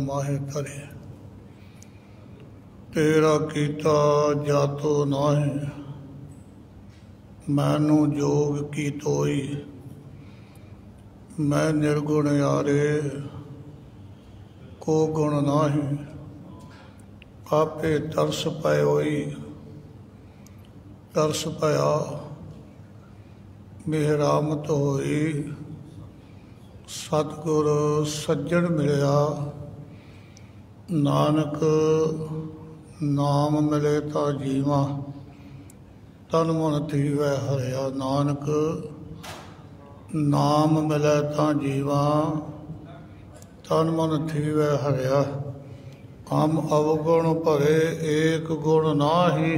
माहे करे तेरा कीता जातो नाहे मैनू जोग की तोई मैं निर्गुण यारे को गुण नाहे आपे तरस पायोई तरस पाया मेहरामत होई सतगुर सज्जन मिलया नानक नाम मिले ता जीवा तन मन थीवै हरिया नानक नाम मिले ता जीवा तन मन थीवै हरिया हम अवगुण भरे एक गुण नाही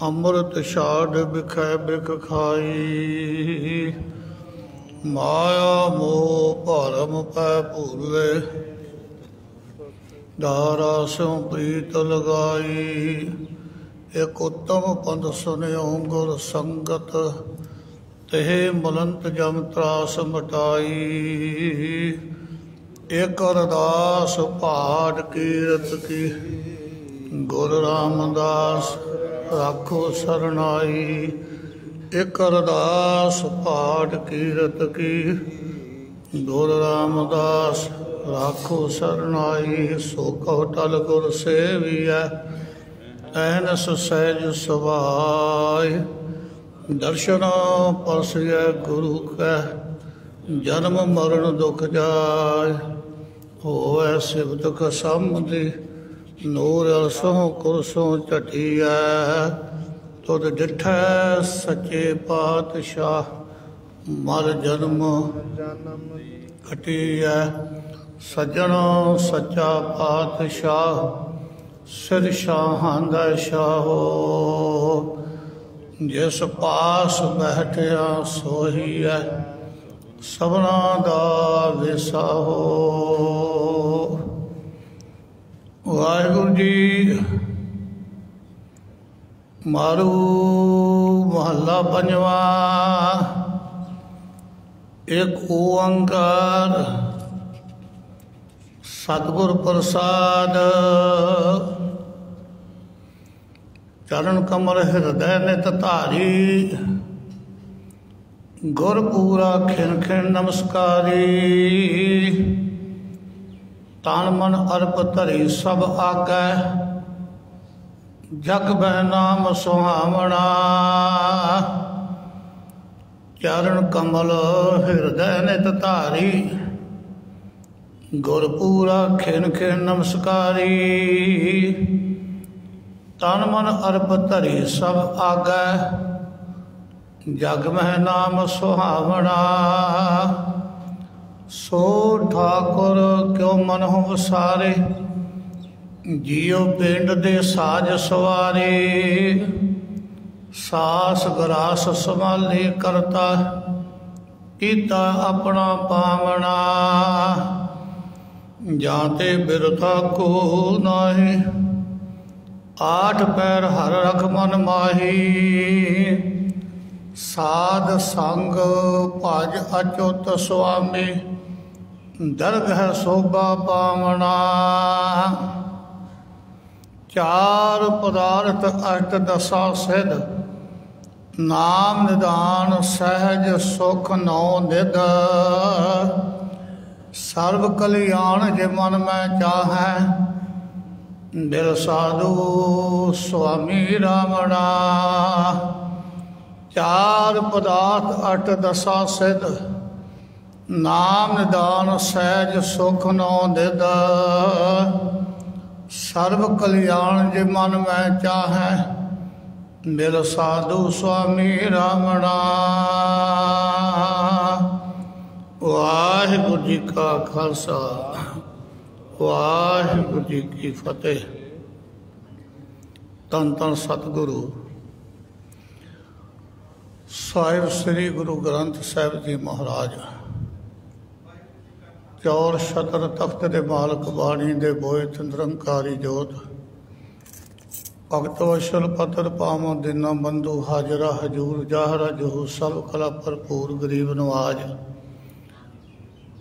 अमृत छाड़ बिखै बिख खाई माया मोह भरम पै भूले दारा स्यों प्रीत लगाई एक उत्तम पंथ सुनियो गुर संगत तेह मलंत जम त्रास मटाई एक अरदास पहाड़ कीरत की गुर रामदास राखो सरनाई एक अरदास पाठ कीरत की गुर रामदास राखो सरनाई सो कहो टल गुर सेविया ऐनस सहज सवाय दर्शन परसिय गुरु कै जन्म मरण दुख जाय होवै शिव दुख समझी नूर अलसों कुरसों झटिया तुद डिठै सच्चे पातशाह मर जन्म घटिया सज्जन सच्चा पातशाह सिर शाहां दा शाहो जिस पास बैठिया सोही है सबना दा विसाहो। वाहिगुरु जी मारू महला पंजवा एक ओंकार सतगुर प्रसाद चरण कमल हृदय नित धारी गुर पूरा खिन खिन नमस्कारी तन मन अर्प धरी सब आगै जग बह नाम सुहावना चरण कमल हृदय नित धारी गुर पूरा खिन खिन नमस्कारी तन मन अर्प धरी सब आगै जग मह नाम सुहावना सो ठाकुर क्यों मन हो वसारे जियो पिंड दे साज सवारे सास गरास संभाले करता कीता अपना पावना जाते बिरथा को नाही आठ पैर हर रख मन माही साध संग भज अचुत स्वामी दरगह शोभा पावना चार पदार्थ अष्ट दशा सिद्ध नाम निदान सहज सुख नौ निध सर्व कल्याण जे मन में चाहै बिर साधु स्वामी रामना चार पदार्थ अष्ट दशा सिद्ध नाम निदान सहज सुख नौ निध सर्व कल्याण जे मन में चाहै मेरा साधु स्वामी रामना। वाहिगुरु जी का खालसा वाहिगुरु जी की फतेह। धन धन सतगुरु साहिब श्री गुरु ग्रंथ साहिब जी महाराज चौर छतर तख्त दे मालक बाणी दे बोए निरंकारी जोत भगत वशल पतर पावों दिना बंधु हाजरा हजूर जाहरा जहू सब कला भरपूर गरीब नवाज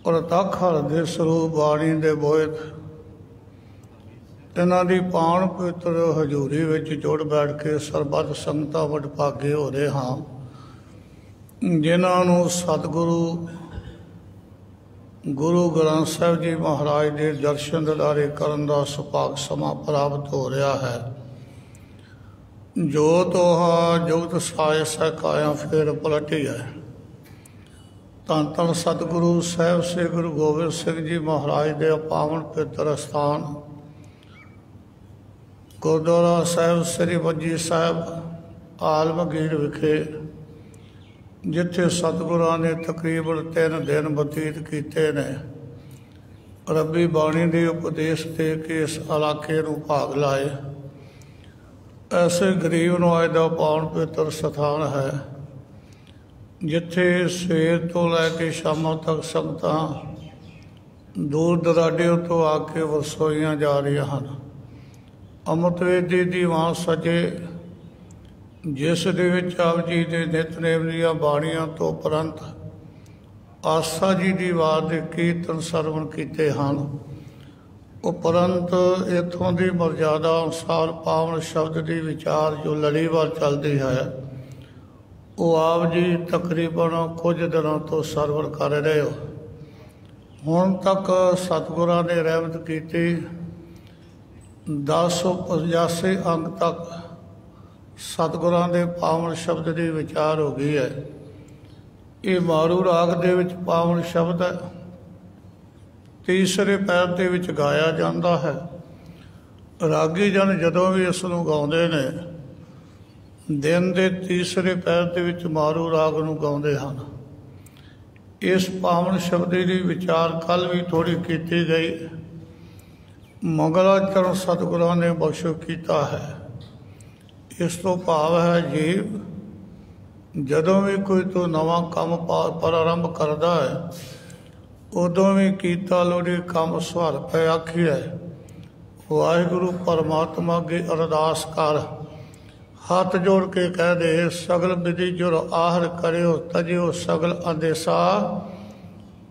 ਪ੍ਰਤੱਖ ਹਰਿ ਸਰੂਪ ਬਾਣੀ ਦੇ ਬੋਇਤ ਇਹਨਾਂ ਦੀ ਪਾਵਨ ਪਵਿੱਤਰ ਹਜ਼ੂਰੀ ਵਿੱਚ ਜੁੜ ਬੈਠ ਕੇ ਸਰਬੱਤ ਸੰਗਤਾਂ ਵਡਭਾਗੇ ਹੋ ਰਹੇ ਹਾਂ, ਜਿਨ੍ਹਾਂ ਨੂੰ ਸਤਿਗੁਰੂ ਗੁਰੂ ਗ੍ਰੰਥ ਸਾਹਿਬ ਜੀ ਮਹਾਰਾਜ ਦੇ ਦਰਸ਼ਨ ਦਿਦਾਰੇ ਕਰਨ ਦਾ ਸੁਭਾਗ ਸਮਾਂ ਪ੍ਰਾਪਤ ਹੋ ਰਿਹਾ ਹੈ। ਜੋ ਤੋਹਾ ਜੁਗਤ ਸਾਇ ਸਕਾਇਆ ਫੇਰ ਪਲਟੀ ਹੈ। ਧੰਨ ਧੰਨ ਸਤਿਗੁਰੂ ਸਾਹਿਬ ਸ੍ਰੀ ਗੁਰੂ ਗੋਬਿੰਦ ਸਿੰਘ ਜੀ ਮਹਾਰਾਜ ਦੇ ਪਾਵਨ ਪਵਿੱਤਰ ਸਥਾਨ ਗੁਰਦੁਆਰਾ ਸਾਹਿਬ ਸ੍ਰੀ ਮੰਜੀ ਸਾਹਿਬ ਆਲਮਗੀਰ ਵਿਖੇ, ਜਿੱਥੇ ਸਤਿਗੁਰਾਂ ਨੇ ਤਕਰੀਬਨ 3 ਦਿਨ ਬਤੀਤ ਕੀਤੇ ਨੇ, ਰੱਬੀ ਬਾਣੀ ਦੇ ਉਪਦੇਸ਼ ਦੇ ਕੇ ਇਸ ਇਲਾਕੇ ਨੂੰ ਭਾਗ ਲਾਏ। ਐਸੇ ਗਰੀਬ ਨਵਾਜ਼ ਦਾ ਪਾਵਨ ਪਵਿੱਤਰ ਸਥਾਨ ਹੈ, ਜਿੱਥੇ ਸਵੇਰ ਤੋਂ ਲੈ ਕੇ ਸ਼ਾਮਾਂ ਤੱਕ ਸੰਗਤਾਂ ਦੂਰ ਦਰਾਡਿਆਂ ਤੋਂ ਆ ਕੇ ਵਰਸੋਈਆਂ ਜਾ ਰਹੀਆਂ ਹਨ। ਅੰਮ੍ਰਿਤ ਵੇਦੀ ਦੀ ਵਾਂ ਸਜੇ, ਜਿਸ ਦੇ ਵਿੱਚ ਆਪ ਜੀ ਦੇ ਨਿਤਨੇਮ ਦੀਆਂ ਬਾਣੀਆਂ ਤੋਂ ਉਪਰੰਤ ਆਸਾ ਜੀ ਦੀ ਵਾਰ ਦੇ ਕੀਰਤਨ ਸਰਵਣ ਕੀਤੇ ਹਨ। ਉਪਰੰਤ ਇੱਥੋਂ ਦੀ ਮਰਜ਼ਾਦਾ ਅਨੁਸਾਰ ਪਾਵਨ ਸ਼ਬਦ ਦੀ ਵਿਚਾਰ ਜੋ ਲੜੀਵਾਰ ਚੱਲਦੀ ਹੈ, ਉਹ ਆਪ ਜੀ ਤਕਰੀਬਨ ਕੁਝ ਦਿਨਾਂ ਤੋਂ ਸਰਵਣ ਕਰ ਰਹੇ ਹੋ। ਹੁਣ ਤੱਕ ਸਤਿਗੁਰਾਂ ਨੇ ਰਹਿਮਤ ਕੀਤੀ 1085 ਅੰਗ ਤੱਕ ਸਤਿਗੁਰਾਂ ਦੇ ਪਾਵਨ ਸ਼ਬਦ ਦੀ ਵਿਚਾਰ ਹੋ ਗਈ ਹੈ। ਇਹ ਮਾਰੂ ਰਾਗ ਦੇ ਵਿੱਚ ਪਾਵਨ ਸ਼ਬਦ ਹੈ, ਤੀਸਰੇ ਪੈਰ ਦੇ ਵਿੱਚ ਗਾਇਆ ਜਾਂਦਾ ਹੈ। ਰਾਗੀ ਜਨ ਜਦੋਂ ਵੀ ਇਸ ਨੂੰ ਗਾਉਂਦੇ ਨੇ, ਦਿਨ ਦੇ ਤੀਸਰੇ ਪੈਰ ਦੇ ਵਿੱਚ ਮਾਰੂ ਰਾਗ ਨੂੰ ਗਾਉਂਦੇ ਹਨ। ਇਸ ਪਾਵਨ ਸ਼ਬਦ ਦੀ ਵਿਚਾਰ ਕੱਲ੍ਹ ਵੀ ਥੋੜ੍ਹੀ ਕੀਤੀ ਗਈ। ਮੰਗਲਾਚਰਨ ਸਤਿਗੁਰਾਂ ਨੇ ਬਖਸ਼ੋ ਕੀਤਾ ਹੈ। ਇਸ ਤੋਂ ਭਾਵ ਹੈ ਜੀਵ ਜਦੋਂ ਵੀ ਕੋਈ ਤੋਂ ਨਵਾਂ ਕੰਮ ਪ੍ਰਾਰੰਭ ਕਰਦਾ ਹੈ, ਉਦੋਂ ਵੀ ਕੀਤਾ ਲੋੜੀ ਕੰਮ ਸਵਾਰ ਪੈ ਆਖੀਐ। ਵਾਹਿਗੁਰੂ ਪਰਮਾਤਮਾ ਅੱਗੇ ਅਰਦਾਸ ਕਰ, ਹੱਥ ਜੋੜ ਕੇ ਕਹਿ ਦੇ, ਸਗਲ ਵਿਧੀ ਜੁਰ ਆਹਰ ਕਰਿਓ ਤਜਿਓ ਸਗਲ ਅੰਦੇਸਾ,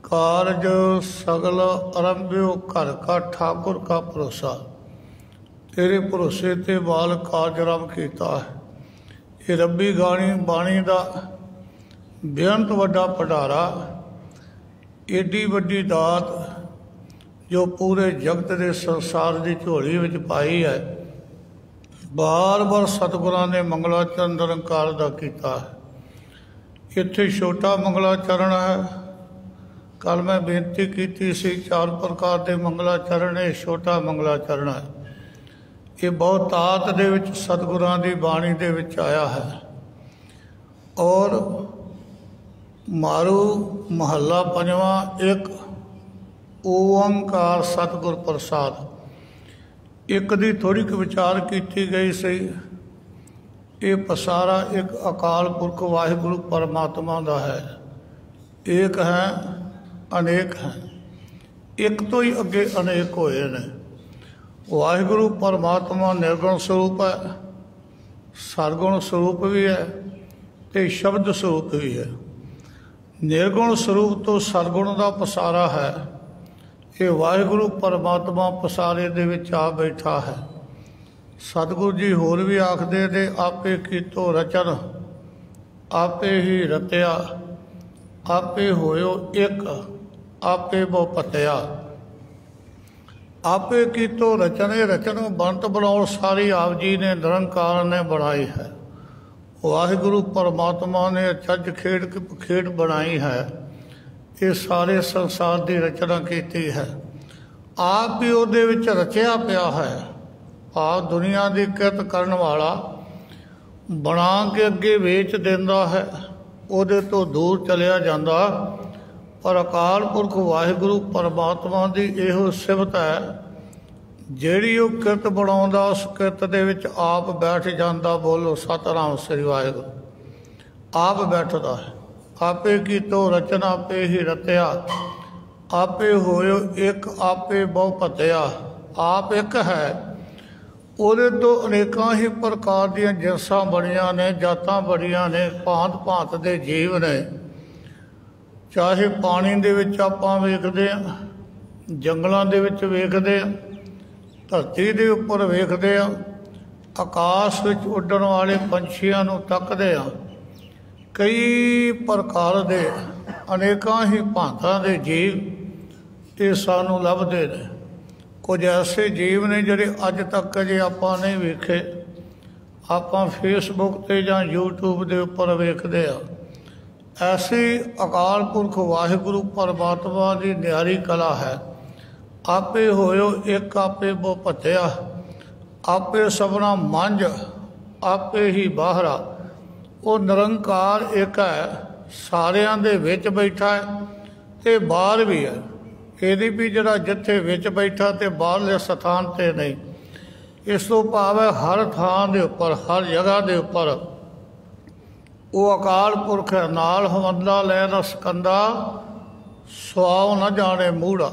ਕਾਰਜ ਸਗਲ ਆਰੰਭਿਓ ਘਰ ਕਾ ਠਾਕੁਰ ਕਾ ਭਰੋਸਾ। ਤੇਰੇ ਭਰੋਸੇ ਤੇ ਬਾਲ ਕਾਰਜ ਆਰੰਭ ਕੀਤਾ ਹੈ। ਇਹ ਰੱਬੀ ਬਾਣੀ ਦਾ ਬੇਅੰਤ ਵੱਡਾ ਭੰਡਾਰਾ, ਏਡੀ ਵੱਡੀ ਦਾਤ ਜੋ ਪੂਰੇ ਜਗਤ ਦੇ ਸੰਸਾਰ ਦੀ ਝੋਲੀ ਵਿੱਚ ਪਾਈ ਹੈ, ਬਾਰ ਬਾਰ ਸਤਿਗੁਰਾਂ ਨੇ ਮੰਗਲਾਚਰਨ ਨਿਰੰਕਾਰ ਦਾ ਕੀਤਾ ਹੈ। ਇੱਥੇ ਛੋਟਾ ਮੰਗਲਾਚਰਨ ਹੈ। ਕੱਲ੍ਹ ਮੈਂ ਬੇਨਤੀ ਕੀਤੀ ਸੀ 4 ਪ੍ਰਕਾਰ ਦੇ ਮੰਗਲਾਚਰਨ, ਇਹ ਛੋਟਾ ਮੰਗਲਾਚਰਨ ਹੈ। ਇਹ ਬਹੁਤ ਤਾਤ ਦੇ ਵਿੱਚ ਸਤਿਗੁਰਾਂ ਦੀ ਬਾਣੀ ਦੇ ਵਿੱਚ ਆਇਆ ਹੈ। ਔਰ ਮਾਰੂ ਮਹੱਲਾ ਪੰਜਵਾਂ, ਇੱਕ ਓੰਕਾਰ ਸਤਿਗੁਰ ਪ੍ਰਸਾਦ। ਇੱਕ ਦੀ ਥੋੜ੍ਹੀ ਕੁ ਵਿਚਾਰ ਕੀਤੀ ਗਈ ਸੀ। ਇਹ ਪਸਾਰਾ ਇੱਕ ਅਕਾਲ ਪੁਰਖ ਵਾਹਿਗੁਰੂ ਪਰਮਾਤਮਾ ਦਾ ਹੈ। ਏਕ ਹੈ ਅਨੇਕ ਹੈ, ਇੱਕ ਤੋਂ ਹੀ ਅੱਗੇ ਅਨੇਕ ਹੋਏ ਨੇ। ਵਾਹਿਗੁਰੂ ਪਰਮਾਤਮਾ ਨਿਰਗੁਣ ਸਰੂਪ ਹੈ, ਸਰਗੁਣ ਸਰੂਪ ਵੀ ਹੈ ਅਤੇ ਸ਼ਬਦ ਸਰੂਪ ਵੀ ਹੈ। ਨਿਰਗੁਣ ਸਰੂਪ ਤੋਂ ਸਰਗੁਣ ਦਾ ਪਸਾਰਾ ਹੈ। ਇਹ ਵਾਹਿਗੁਰੂ ਪਰਮਾਤਮਾ ਪਸਾਰੇ ਦੇ ਵਿੱਚ ਆ ਬੈਠਾ ਹੈ। ਸਤਿਗੁਰੂ ਜੀ ਹੋਰ ਵੀ ਆਖਦੇ ਨੇ, ਆਪੇ ਕੀਤੋ ਰਚਨ ਆਪੇ ਹੀ ਰਤਿਆ, ਆਪੇ ਹੋਇਓ ਇੱਕ ਆਪੇ ਬਹੁ ਪਤਿਆ। ਆਪੇ ਕੀਤੋ ਰਚਨ, ਇਹ ਰਚਨ ਬੰਤ ਬਣਾਉਣ ਸਾਰੀ ਆਪ ਜੀ ਨੇ ਨਿਰੰਕਾਰ ਨੇ ਬਣਾਈ ਹੈ। ਵਾਹਿਗੁਰੂ ਪਰਮਾਤਮਾ ਨੇ ਅਚਰਜ ਖੇਡ ਬਣਾਈ ਹੈ। ਇਹ ਸਾਰੇ ਸੰਸਾਰ ਦੀ ਰਚਨਾ ਕੀਤੀ ਹੈ। ਆਪ ਵੀ ਉਹਦੇ ਵਿੱਚ ਰਚਿਆ ਪਿਆ ਹੈ। ਆਪ ਦੁਨੀਆ ਦੀ ਕਿਰਤ ਕਰਨ ਵਾਲਾ ਬਣਾ ਕੇ ਅੱਗੇ ਵੇਚ ਦਿੰਦਾ ਹੈ, ਉਹਦੇ ਤੋਂ ਦੂਰ ਚਲਿਆ ਜਾਂਦਾ। ਪਰ ਅਕਾਲ ਪੁਰਖ ਵਾਹਿਗੁਰੂ ਪਰਮਾਤਮਾ ਦੀ ਇਹੋ ਸਿਫਤ ਹੈ, ਜਿਹੜੀ ਉਹ ਕਿਰਤ ਬਣਾਉਂਦਾ ਉਸ ਕਿਰਤ ਦੇ ਵਿੱਚ ਆਪ ਬੈਠ ਜਾਂਦਾ। ਬੋਲੋ ਸਤਿਨਾਮ ਸ੍ਰੀ ਵਾਹਿਗੁਰੂ। ਆਪ ਬੈਠਦਾ ਹੈ। ਆਪੇ ਕੀਤੋ ਰਚਨਾ ਆਪੇ ਹੀ ਰਤਿਆ, ਆਪੇ ਹੋਇਓ ਇੱਕ ਆਪੇ ਬਹੁ ਭਤਿਆ। ਆਪ ਇੱਕ ਹੈ, ਉਹਦੇ ਤੋਂ ਅਨੇਕਾਂ ਹੀ ਪ੍ਰਕਾਰ ਦੀਆਂ ਜਿਨਸਾਂ ਬਣੀਆਂ ਨੇ, ਜਾਤਾਂ ਬਣੀਆਂ ਨੇ, ਭਾਂਤ ਭਾਂਤ ਦੇ ਜੀਵ ਨੇ। ਚਾਹੇ ਪਾਣੀ ਦੇ ਵਿੱਚ ਆਪਾਂ ਵੇਖਦੇ ਹਾਂ, ਜੰਗਲਾਂ ਦੇ ਵਿੱਚ ਵੇਖਦੇ ਹਾਂ, ਧਰਤੀ ਦੇ ਉੱਪਰ ਵੇਖਦੇ ਹਾਂ, ਆਕਾਸ਼ ਵਿੱਚ ਉੱਡਣ ਵਾਲੇ ਪੰਛੀਆਂ ਨੂੰ ਤੱਕਦੇ ਹਾਂ। ਕਈ ਪ੍ਰਕਾਰ ਦੇ ਅਨੇਕਾਂ ਹੀ ਭਾਂਤਾਂ ਦੇ ਜੀਵ ਇਹ ਸਾਨੂੰ ਲੱਭਦੇ ਨੇ। ਕੁਝ ਐਸੇ ਜੀਵ ਨੇ ਜਿਹੜੇ ਅੱਜ ਤੱਕ ਅਜੇ ਆਪਾਂ ਨਹੀਂ ਵੇਖੇ, ਆਪਾਂ ਫੇਸਬੁੱਕ 'ਤੇ ਜਾਂ YouTube ਦੇ ਉੱਪਰ ਵੇਖਦੇ ਹਾਂ। ਐਸੀ ਅਕਾਲ ਪੁਰਖ ਵਾਹਿਗੁਰੂ ਪਰਮਾਤਮਾ ਦੀ ਨਿਆਰੀ ਕਲਾ ਹੈ। ਆਪੇ ਹੋਇਓ ਇੱਕ ਆਪੇ ਬੋ ਭੱਤਿਆ, ਆਪੇ ਸਭਨਾ ਮੰਝ ਆਪੇ ਹੀ ਬਾਹਰਾ। ਉਹ ਨਿਰੰਕਾਰ ਇੱਕ ਹੈ, ਸਾਰਿਆਂ ਦੇ ਵਿੱਚ ਬੈਠਾ ਹੈ ਅਤੇ ਬਾਹਰ ਵੀ ਹੈ। ਇਹਦੀ ਵੀ ਜਿਹੜਾ ਜਿੱਥੇ ਵਿੱਚ ਬੈਠਾ ਅਤੇ ਬਾਹਰਲੇ ਸਥਾਨ 'ਤੇ ਨਹੀਂ। ਇਸ ਤੋਂ ਭਾਵ ਹੈ ਹਰ ਥਾਂ ਦੇ ਉੱਪਰ, ਹਰ ਜਗ੍ਹਾ ਦੇ ਉੱਪਰ ਉਹ ਅਕਾਲ ਪੁਰਖ ਹੈ। ਨਾਲ ਹਵੰਦਾ ਲੈ ਨਾ ਸਕੰਦਾ, ਸੁਆਉ ਨਾ ਜਾਣੇ ਮੂੜਾ।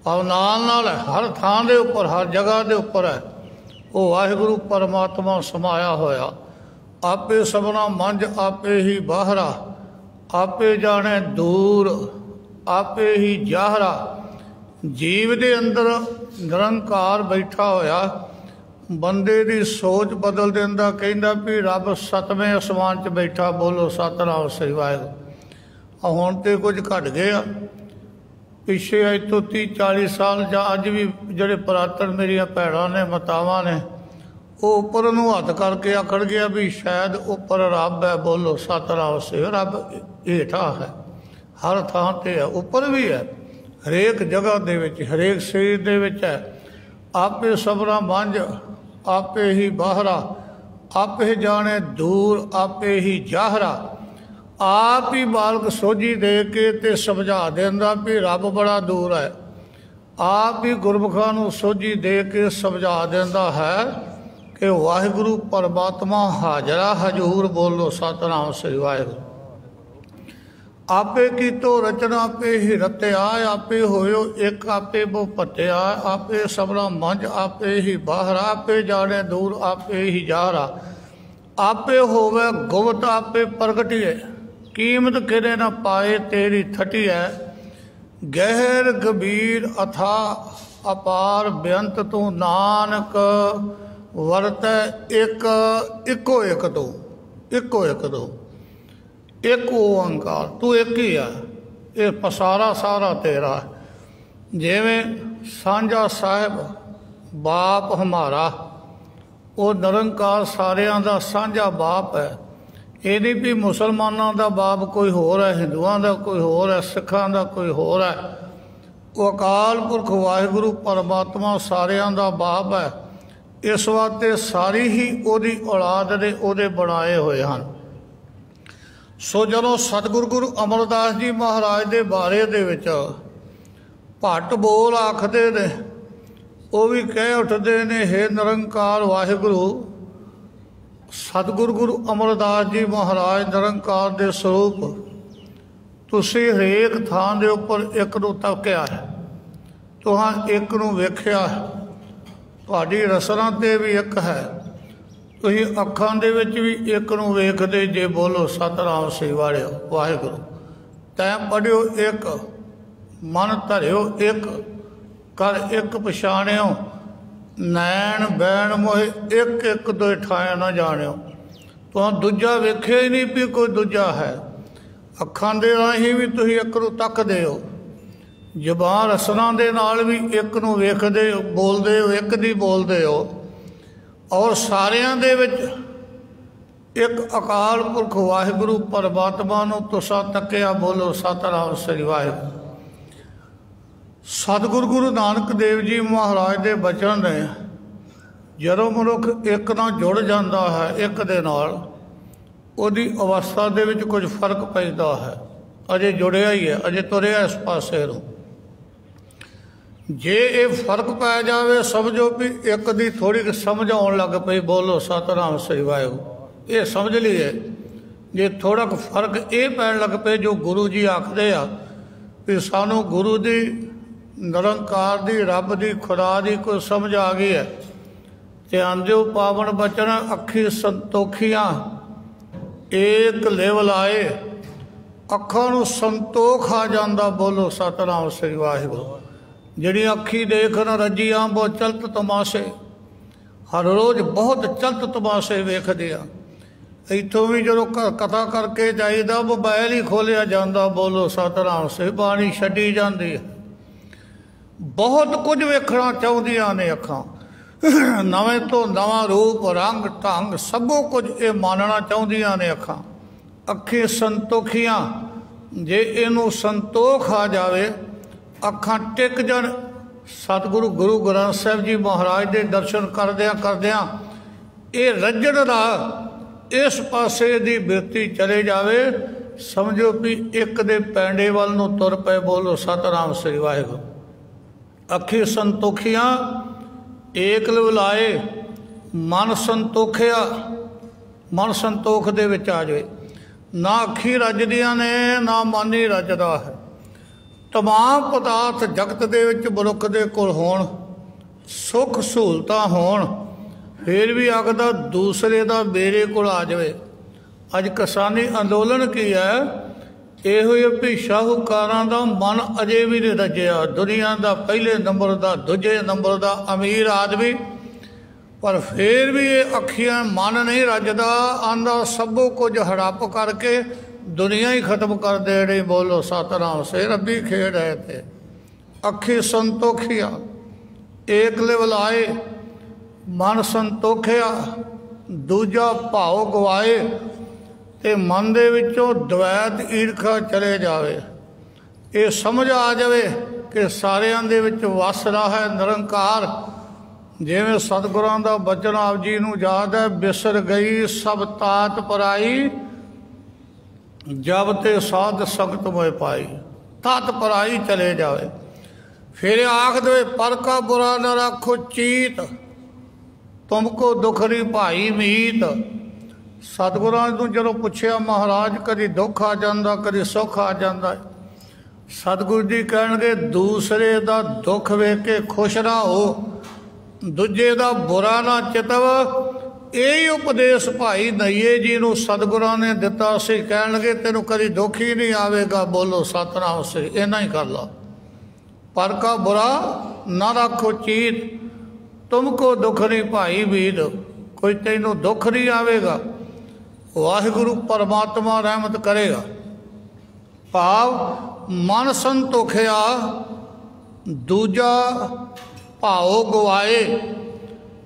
ਭਾਵ ਨਾਲ ਹੈ, ਹਰ ਥਾਂ ਦੇ ਉੱਪਰ, ਹਰ ਜਗ੍ਹਾ ਦੇ ਉੱਪਰ ਹੈ ਉਹ ਵਾਹਿਗੁਰੂ ਪਰਮਾਤਮਾ ਸਮਾਇਆ ਹੋਇਆ। ਆਪੇ ਸਭਨਾ ਮੰਝ ਆਪੇ ਹੀ ਬਾਹਰਾ, ਆਪੇ ਜਾਣੇ ਦੂਰ ਆਪੇ ਹੀ ਜਾਹਰਾ। ਜੀਵ ਦੇ ਅੰਦਰ ਨਿਰੰਕਾਰ ਬੈਠਾ ਹੋਇਆ, ਬੰਦੇ ਦੀ ਸੋਚ ਬਦਲ ਦਿੰਦਾ। ਕਹਿੰਦਾ ਵੀ ਰੱਬ ਸੱਤਵੇਂ ਅਸਮਾਨ 'ਚ ਬੈਠਾ, ਬੋਲੋ ਸਤਿਨਾਮ ਸ੍ਰੀ ਵਾਹਿਗੁਰੂ। ਹੁਣ ਤਾਂ ਕੁਝ ਘਟ ਗਏ ਆ। ਪਿੱਛੇ ਅੱਜ ਤੋਂ 30-40 ਸਾਲ ਜਾਂ ਅੱਜ ਵੀ ਜਿਹੜੇ ਪੁਰਾਤਨ ਮੇਰੀਆਂ ਭੈਣਾਂ ਨੇ, ਮਾਤਾਵਾਂ ਨੇ, ਉਹ ਉੱਪਰ ਨੂੰ ਹੱਥ ਕਰਕੇ ਆਖੜ ਗਿਆ ਵੀ ਸ਼ਾਇਦ ਉੱਪਰ ਰੱਬ ਹੈ, ਬੋਲੋ ਸਤਿਨਾਮ ਸ੍ਰੀ। ਰੱਬ ਹੇਠਾਂ ਹੈ, ਹਰ ਥਾਂ 'ਤੇ ਹੈ, ਉੱਪਰ ਵੀ ਹੈ, ਹਰੇਕ ਜਗ੍ਹਾ ਦੇ ਵਿੱਚ, ਹਰੇਕ ਸਰੀਰ ਦੇ ਵਿੱਚ ਹੈ। ਆਪੇ ਸਭਨਾ ਮੰਝ ਆਪੇ ਹੀ ਬਾਹਰਾ, ਆਪੇ ਜਾਣੇ ਦੂਰ ਆਪੇ ਹੀ ਜਾਹਰਾ। ਆਪ ਹੀ ਮਾਲਕ ਸੋਝੀ ਦੇ ਕੇ ਤੇ ਸਮਝਾ ਦਿੰਦਾ ਵੀ ਰੱਬ ਬੜਾ ਦੂਰ ਹੈ। ਆਪ ਹੀ ਗੁਰਮੁਖਾਂ ਨੂੰ ਸੋਝੀ ਦੇ ਕੇ ਸਮਝਾ ਦਿੰਦਾ ਹੈ ਕਿ ਵਾਹਿਗੁਰੂ ਪਰਮਾਤਮਾ ਹਾਜ਼ਰਾ ਹਜ਼ੂਰ, ਬੋਲੋ ਸਤਿਨਾਮ ਸ੍ਰੀ ਵਾਹਿਗੁਰੂ। ਆਪੇ ਕੀਤੋ ਰਚਨਾ ਆਪੇ ਹੀ ਰਤਿਆ, ਆਪੇ ਹੋਇਓ ਇੱਕ ਆਪੇ ਬੋ ਭੱਤਿਆ। ਆਪੇ ਸਭਨਾ ਮੰਝ ਆਪੇ ਹੀ ਬਾਹਰਾ, ਆਪੇ ਜਾਣੇ ਦੂਰ ਆਪੇ ਹੀ ਜਾਹਰਾ। ਆਪੇ ਹੋਵੇ ਗੁਪਤ ਆਪੇ ਪ੍ਰਗਟੀਏ, ਕੀਮਤ ਕਿਰੇ ਨਾ ਪਾਏ ਤੇਰੀ ਥਟੀ ਹੈ। ਗਹਿਰ ਗੰਭੀਰ ਅਥਾ ਅਪਾਰ ਬੇਅੰਤ ਤੂੰ, ਨਾਨਕ ਵਰਤੈ ਇੱਕ ਇੱਕੋ ਇੱਕ ਤੂੰ, ਇੱਕੋ ਇੱਕ ਤੂੰ, ਇੱਕ ਓੰਕਾਰ ਤੂੰ ਇੱਕ ਹੀ ਆ। ਇਹ ਪਸਾਰਾ ਸਾਰਾ ਤੇਰਾ। ਜਿਵੇਂ ਸਾਂਝਾ ਸਾਹਿਬ ਬਾਪ ਹਮਾਰਾ, ਉਹ ਨਿਰੰਕਾਰ ਸਾਰਿਆਂ ਦਾ ਸਾਂਝਾ ਬਾਪ ਹੈ। ਇਹ ਨਹੀਂ ਵੀ ਮੁਸਲਮਾਨਾਂ ਦਾ ਬਾਪ ਕੋਈ ਹੋਰ ਹੈ, ਹਿੰਦੂਆਂ ਦਾ ਕੋਈ ਹੋਰ ਹੈ, ਸਿੱਖਾਂ ਦਾ ਕੋਈ ਹੋਰ ਹੈ। ਉਹ ਅਕਾਲ ਪੁਰਖ ਵਾਹਿਗੁਰੂ ਪਰਮਾਤਮਾ ਸਾਰਿਆਂ ਦਾ ਬਾਪ ਹੈ। ਇਸ ਵਾਸਤੇ ਸਾਰੀ ਹੀ ਉਹਦੀ ਔਲਾਦ ਨੇ, ਉਹਦੇ ਬਣਾਏ ਹੋਏ ਹਨ। ਸੋ ਜਦੋਂ ਸਤਿਗੁਰੂ ਗੁਰੂ ਅਮਰਦਾਸ ਜੀ ਮਹਾਰਾਜ ਦੇ ਬਾਰੇ ਦੇ ਵਿੱਚ ਭੱਟ ਬੋਲ ਆਖਦੇ ਨੇ, ਉਹ ਵੀ ਕਹਿ ਉੱਠਦੇ ਨੇ, ਹੇ ਨਿਰੰਕਾਰ ਵਾਹਿਗੁਰੂ। ਸਤਿਗੁਰੂ ਗੁਰੂ ਅਮਰਦਾਸ ਜੀ ਮਹਾਰਾਜ ਨਿਰੰਕਾਰ ਦੇ ਸਰੂਪ, ਤੁਸੀਂ ਹਰੇਕ ਥਾਂ ਦੇ ਉੱਪਰ ਇੱਕ ਨੂੰ ਤੱਕਿਆ ਹੈ, ਤੁਹਾਂ ਇੱਕ ਨੂੰ ਵੇਖਿਆ ਹੈ, ਤੁਹਾਡੀ ਰਸਨਾ 'ਤੇ ਵੀ ਇੱਕ ਹੈ, ਤੁਸੀਂ ਅੱਖਾਂ ਦੇ ਵਿੱਚ ਵੀ ਇੱਕ ਨੂੰ ਵੇਖਦੇ ਜੇ, ਬੋਲੋ ਸਤਿਨਾਮ ਸ੍ਰੀ ਵਾਹਿਗੁਰੂ। ਤੈਂ ਪੜ੍ਹਿਓ ਇੱਕ, ਮਨ ਧਰਿਓ ਇੱਕ, ਕਰ ਇੱਕ ਪਛਾਣਿਓ, ਨੈਣ ਬੈਣ ਮੋਹੇ ਇੱਕ ਇੱਕ ਦੋ ਠਾਇਆ ਨਾ ਜਾਣਿਓ। ਤੁਹਾਂ ਦੂਜਾ ਵੇਖਿਆ ਹੀ ਨਹੀਂ ਵੀ ਕੋਈ ਦੂਜਾ ਹੈ। ਅੱਖਾਂ ਦੇ ਰਾਹੀਂ ਵੀ ਤੁਸੀਂ ਇੱਕ ਨੂੰ ਤੱਕਦੇ ਹੋ, ਜ਼ੁਬਾਨ ਰਸਨਾ ਦੇ ਨਾਲ ਵੀ ਇੱਕ ਨੂੰ ਵੇਖਦੇ ਹੋ, ਬੋਲਦੇ ਹੋ, ਇੱਕ ਦੀ ਬੋਲਦੇ ਹੋ। ਔਰ ਸਾਰਿਆਂ ਦੇ ਵਿੱਚ ਇੱਕ ਅਕਾਲ ਪੁਰਖ ਵਾਹਿਗੁਰੂ ਪਰਮਾਤਮਾ ਨੂੰ ਤੁਸਾਂ ਤੱਕਿਆ, ਬੋਲੋ ਸਤਿਨਾਮ ਸ੍ਰੀ ਵਾਹਿਗੁਰੂ। ਸਤਿਗੁਰੂ ਗੁਰੂ ਨਾਨਕ ਦੇਵ ਜੀ ਮਹਾਰਾਜ ਦੇ ਬਚਨ ਨੇ, ਜਦੋਂ ਮਨੁੱਖ ਇੱਕ ਨਾਲ ਜੁੜ ਜਾਂਦਾ ਹੈ, ਇੱਕ ਦੇ ਨਾਲ, ਉਹਦੀ ਅਵਸਥਾ ਦੇ ਵਿੱਚ ਕੁਝ ਫਰਕ ਪੈਂਦਾ ਹੈ। ਅਜੇ ਜੁੜਿਆ ਹੀ ਹੈ, ਅਜੇ ਤੁਰਿਆ ਇਸ ਪਾਸੇ ਨੂੰ। ਜੇ ਇਹ ਫਰਕ ਪੈ ਜਾਵੇ, ਸਮਝੋ ਵੀ ਇੱਕ ਦੀ ਥੋੜ੍ਹੀ ਸਮਝ ਆਉਣ ਲੱਗ ਪਈ, ਬੋਲੋ ਸਤਿਨਾਮ ਸ੍ਰੀ ਵਾਹਿਗੁਰੂ। ਇਹ ਸਮਝ ਲਈਏ। ਜੇ ਥੋੜ੍ਹਾ ਕੁ ਫਰਕ ਇਹ ਪੈਣ ਲੱਗ ਪਏ, ਜੋ ਗੁਰੂ ਜੀ ਆਖਦੇ ਆ ਵੀ ਸਾਨੂੰ ਗੁਰੂ ਦੀ, ਨਿਰੰਕਾਰ ਦੀ, ਰੱਬ ਦੀ, ਖੁਦਾ ਦੀ ਕੋਈ ਸਮਝ ਆ ਗਈ ਹੈ, ਧਿਆਨ ਦਿਓ ਪਾਵਨ ਬਚਨ ਅੱਖੀ ਸੰਤੋਖੀਆਂ, ਏਕ ਲਿਵ ਲਾਏ ਅੱਖਾਂ ਨੂੰ ਸੰਤੋਖ ਆ ਜਾਂਦਾ। ਬੋਲੋ ਸਤਿਨਾਮ ਸ੍ਰੀ ਵਾਹਿਗੁਰੂ। ਜਿਹੜੀ ਅੱਖੀ ਦੇਖਣ ਰੱਜੀਆਂ ਬਹੁਤ ਚਲਤ ਤਮਾਸ਼ੇ, ਹਰ ਰੋਜ਼ ਬਹੁਤ ਚਲਤ ਤਮਾਸ਼ੇ ਵੇਖਦੇ ਆ। ਇੱਥੋਂ ਵੀ ਜਦੋਂ ਕਥਾ ਕਰਕੇ ਜਾਈਦਾ ਮੋਬਾਇਲ ਹੀ ਖੋਲਿਆ ਜਾਂਦਾ। ਬੋਲੋ ਸਤਿਨਾਮ ਸ੍ਰੀ, ਬਾਣੀ ਛੱਡੀ ਜਾਂਦੀ ਹੈ। ਬਹੁਤ ਕੁਝ ਵੇਖਣਾ ਚਾਹੁੰਦੀਆਂ ਨੇ ਅੱਖਾਂ, ਨਵੇਂ ਤੋਂ ਨਵਾਂ ਰੂਪ ਰੰਗ ਢੰਗ ਸਭੋ ਕੁਝ ਇਹ ਮਾਨਣਾ ਚਾਹੁੰਦੀਆਂ ਨੇ ਅੱਖਾਂ। ਅੱਖੀ ਸੰਤੋਖੀਆਂ, ਜੇ ਇਹਨੂੰ ਸੰਤੋਖ ਆ ਜਾਵੇ, ਅੱਖਾਂ ਟਿਕ ਜਾਣ। ਸਤਿਗੁਰੂ ਗੁਰੂ ਗ੍ਰੰਥ ਸਾਹਿਬ ਜੀ ਮਹਾਰਾਜ ਦੇ ਦਰਸ਼ਨ ਕਰਦਿਆਂ ਕਰਦਿਆਂ ਇਹ ਰੱਜਣ ਦਾ ਇਸ ਪਾਸੇ ਦੀ ਬਿਰਤੀ ਚਲੇ ਜਾਵੇ, ਸਮਝੋ ਵੀ ਇੱਕ ਦੇ ਪੈਂਡੇ ਵੱਲ ਨੂੰ ਤੁਰ ਪਏ। ਬੋਲੋ ਸਤਿਨਾਮ ਸ੍ਰੀ ਵਾਹਿਗੁਰੂ। ਅੱਖੀ ਸੰਤੋਖੀਆਂ ਏਕ ਲਵਲਾਏ, ਮਨ ਸੰਤੋਖਿਆ, ਮਨ ਸੰਤੋਖ ਦੇ ਵਿੱਚ ਆ ਜਾਵੇ। ਨਾ ਅੱਖੀ ਰੱਜਦੀਆਂ ਨੇ, ਨਾ ਮਨ ਹੀ ਰੱਜਦਾ ਹੈ। ਤਮਾਮ ਪਦਾਰਥ ਜਗਤ ਦੇ ਵਿੱਚ ਮਨੁੱਖ ਦੇ ਕੋਲ ਹੋਣ, ਸੁੱਖ ਸਹੂਲਤਾਂ ਹੋਣ, ਫਿਰ ਵੀ ਆਖਦਾ ਦੂਸਰੇ ਦਾ ਮੇਰੇ ਕੋਲ ਆ ਜਾਵੇ। ਅੱਜ ਕਿਸਾਨੀ ਅੰਦੋਲਨ ਕੀ ਹੈ? ਇਹੋ ਹੀ ਵੀ ਸ਼ਾਹੂਕਾਰਾਂ ਦਾ ਮਨ ਅਜੇ ਵੀ ਨਹੀਂ ਰੱਜਿਆ। ਦੁਨੀਆ ਦਾ ਪਹਿਲੇ ਨੰਬਰ ਦਾ, ਦੂਜੇ ਨੰਬਰ ਦਾ ਅਮੀਰ ਆਦਮੀ, ਪਰ ਫਿਰ ਵੀ ਇਹ ਅੱਖੀਆਂ ਮਨ ਨਹੀਂ ਰੱਜਦਾ। ਆਂਦਾ ਸਭੋ ਕੁਝ ਹੜੱਪ ਕਰਕੇ ਦੁਨੀਆ ਹੀ ਖਤਮ ਕਰ ਦੇਣੀ। ਬੋਲੋ ਸਤਿਨਾਮ ਸੇ, ਰੱਬੀ ਖੇਡ ਹੈ ਤੇ। ਅੱਖੀ ਸੰਤੋਖਿਆ ਏਕ ਲਿਵਲਾਏ, ਮਨ ਸੰਤੋਖਿਆ ਦੂਜਾ ਭਾਉ ਗਵਾਏ। ਤੇ ਮਨ ਦੇ ਵਿੱਚੋਂ ਦਵੈਤ ਈਰਖਾ ਚਲੇ ਜਾਵੇ। ਇਹ ਸਮਝ ਆ ਜਾਵੇ ਕਿ ਸਾਰਿਆਂ ਦੇ ਵਿੱਚ ਵਸਦਾ ਹੈ ਨਿਰੰਕਾਰ। ਜਿਵੇਂ ਸਤਿਗੁਰਾਂ ਦਾ ਬਚਨ ਆਪ ਜੀ ਨੂੰ ਯਾਦ ਹੈ, ਬਿਸਰ ਗਈ ਸਭ ਤਾਤ ਪਰਾਈ, ਜਬ ਤੇ ਸਾਧ ਸੰਗਤ ਮੋਇ ਪਾਈ। ਤਤ ਪਰਾਈ ਚਲੇ ਜਾਵੇ। ਫਿਰ ਆਖ ਦੇਵੇ ਪਰ ਕਾ ਬੁਰਾ ਨਾ ਰੱਖੋ ਚੀਤ, ਤੁਮਕੋ ਦੁਖਰੀ ਭਾਈ ਮੀਤ। ਸਤਿਗੁਰਾਂ ਨੂੰ ਜਦੋਂ ਪੁੱਛਿਆ ਮਹਾਰਾਜ, ਕਦੀ ਦੁੱਖ ਆ ਜਾਂਦਾ, ਕਦੀ ਸੁੱਖ ਆ ਜਾਂਦਾ। ਸਤਿਗੁਰੂ ਜੀ ਕਹਿਣਗੇ ਦੂਸਰੇ ਦਾ ਦੁੱਖ ਵੇਖ ਕੇ ਖੁਸ਼ ਨਾ ਹੋ, ਦੂਜੇ ਦਾ ਬੁਰਾ ਨਾ ਚਿਤਵ। ਇਹ ਉਪਦੇਸ਼ ਭਾਈ ਨਈਏ ਜੀ ਨੂੰ ਸਤਿਗੁਰਾਂ ਨੇ ਦਿੱਤਾ ਸੀ। ਕਹਿਣਗੇ ਤੈਨੂੰ ਕਦੀ ਦੁੱਖ ਹੀ ਨਹੀਂ ਆਵੇਗਾ। ਬੋਲੋ ਸਤਿਨਾਮ ਸ੍ਰੀ, ਇੰਨਾ ਹੀ ਕਰ ਲਾ। ਪਰ ਕਾ ਬੁਰਾ ਨਾ ਰੱਖੋ ਚੀਤ, ਤੁਮਕੋ ਦੁੱਖ ਨਹੀਂ ਭਾਈ ਵੀਰ। ਕੋਈ ਤੈਨੂੰ ਦੁੱਖ ਨਹੀਂ ਆਵੇਗਾ, ਵਾਹਿਗੁਰੂ ਪਰਮਾਤਮਾ ਰਹਿਮਤ ਕਰੇਗਾ। ਭਾਵ ਮਨ ਸੰਤੋਖਿਆ, ਦੂਜਾ ਭਾਉ ਗਵਾਏ।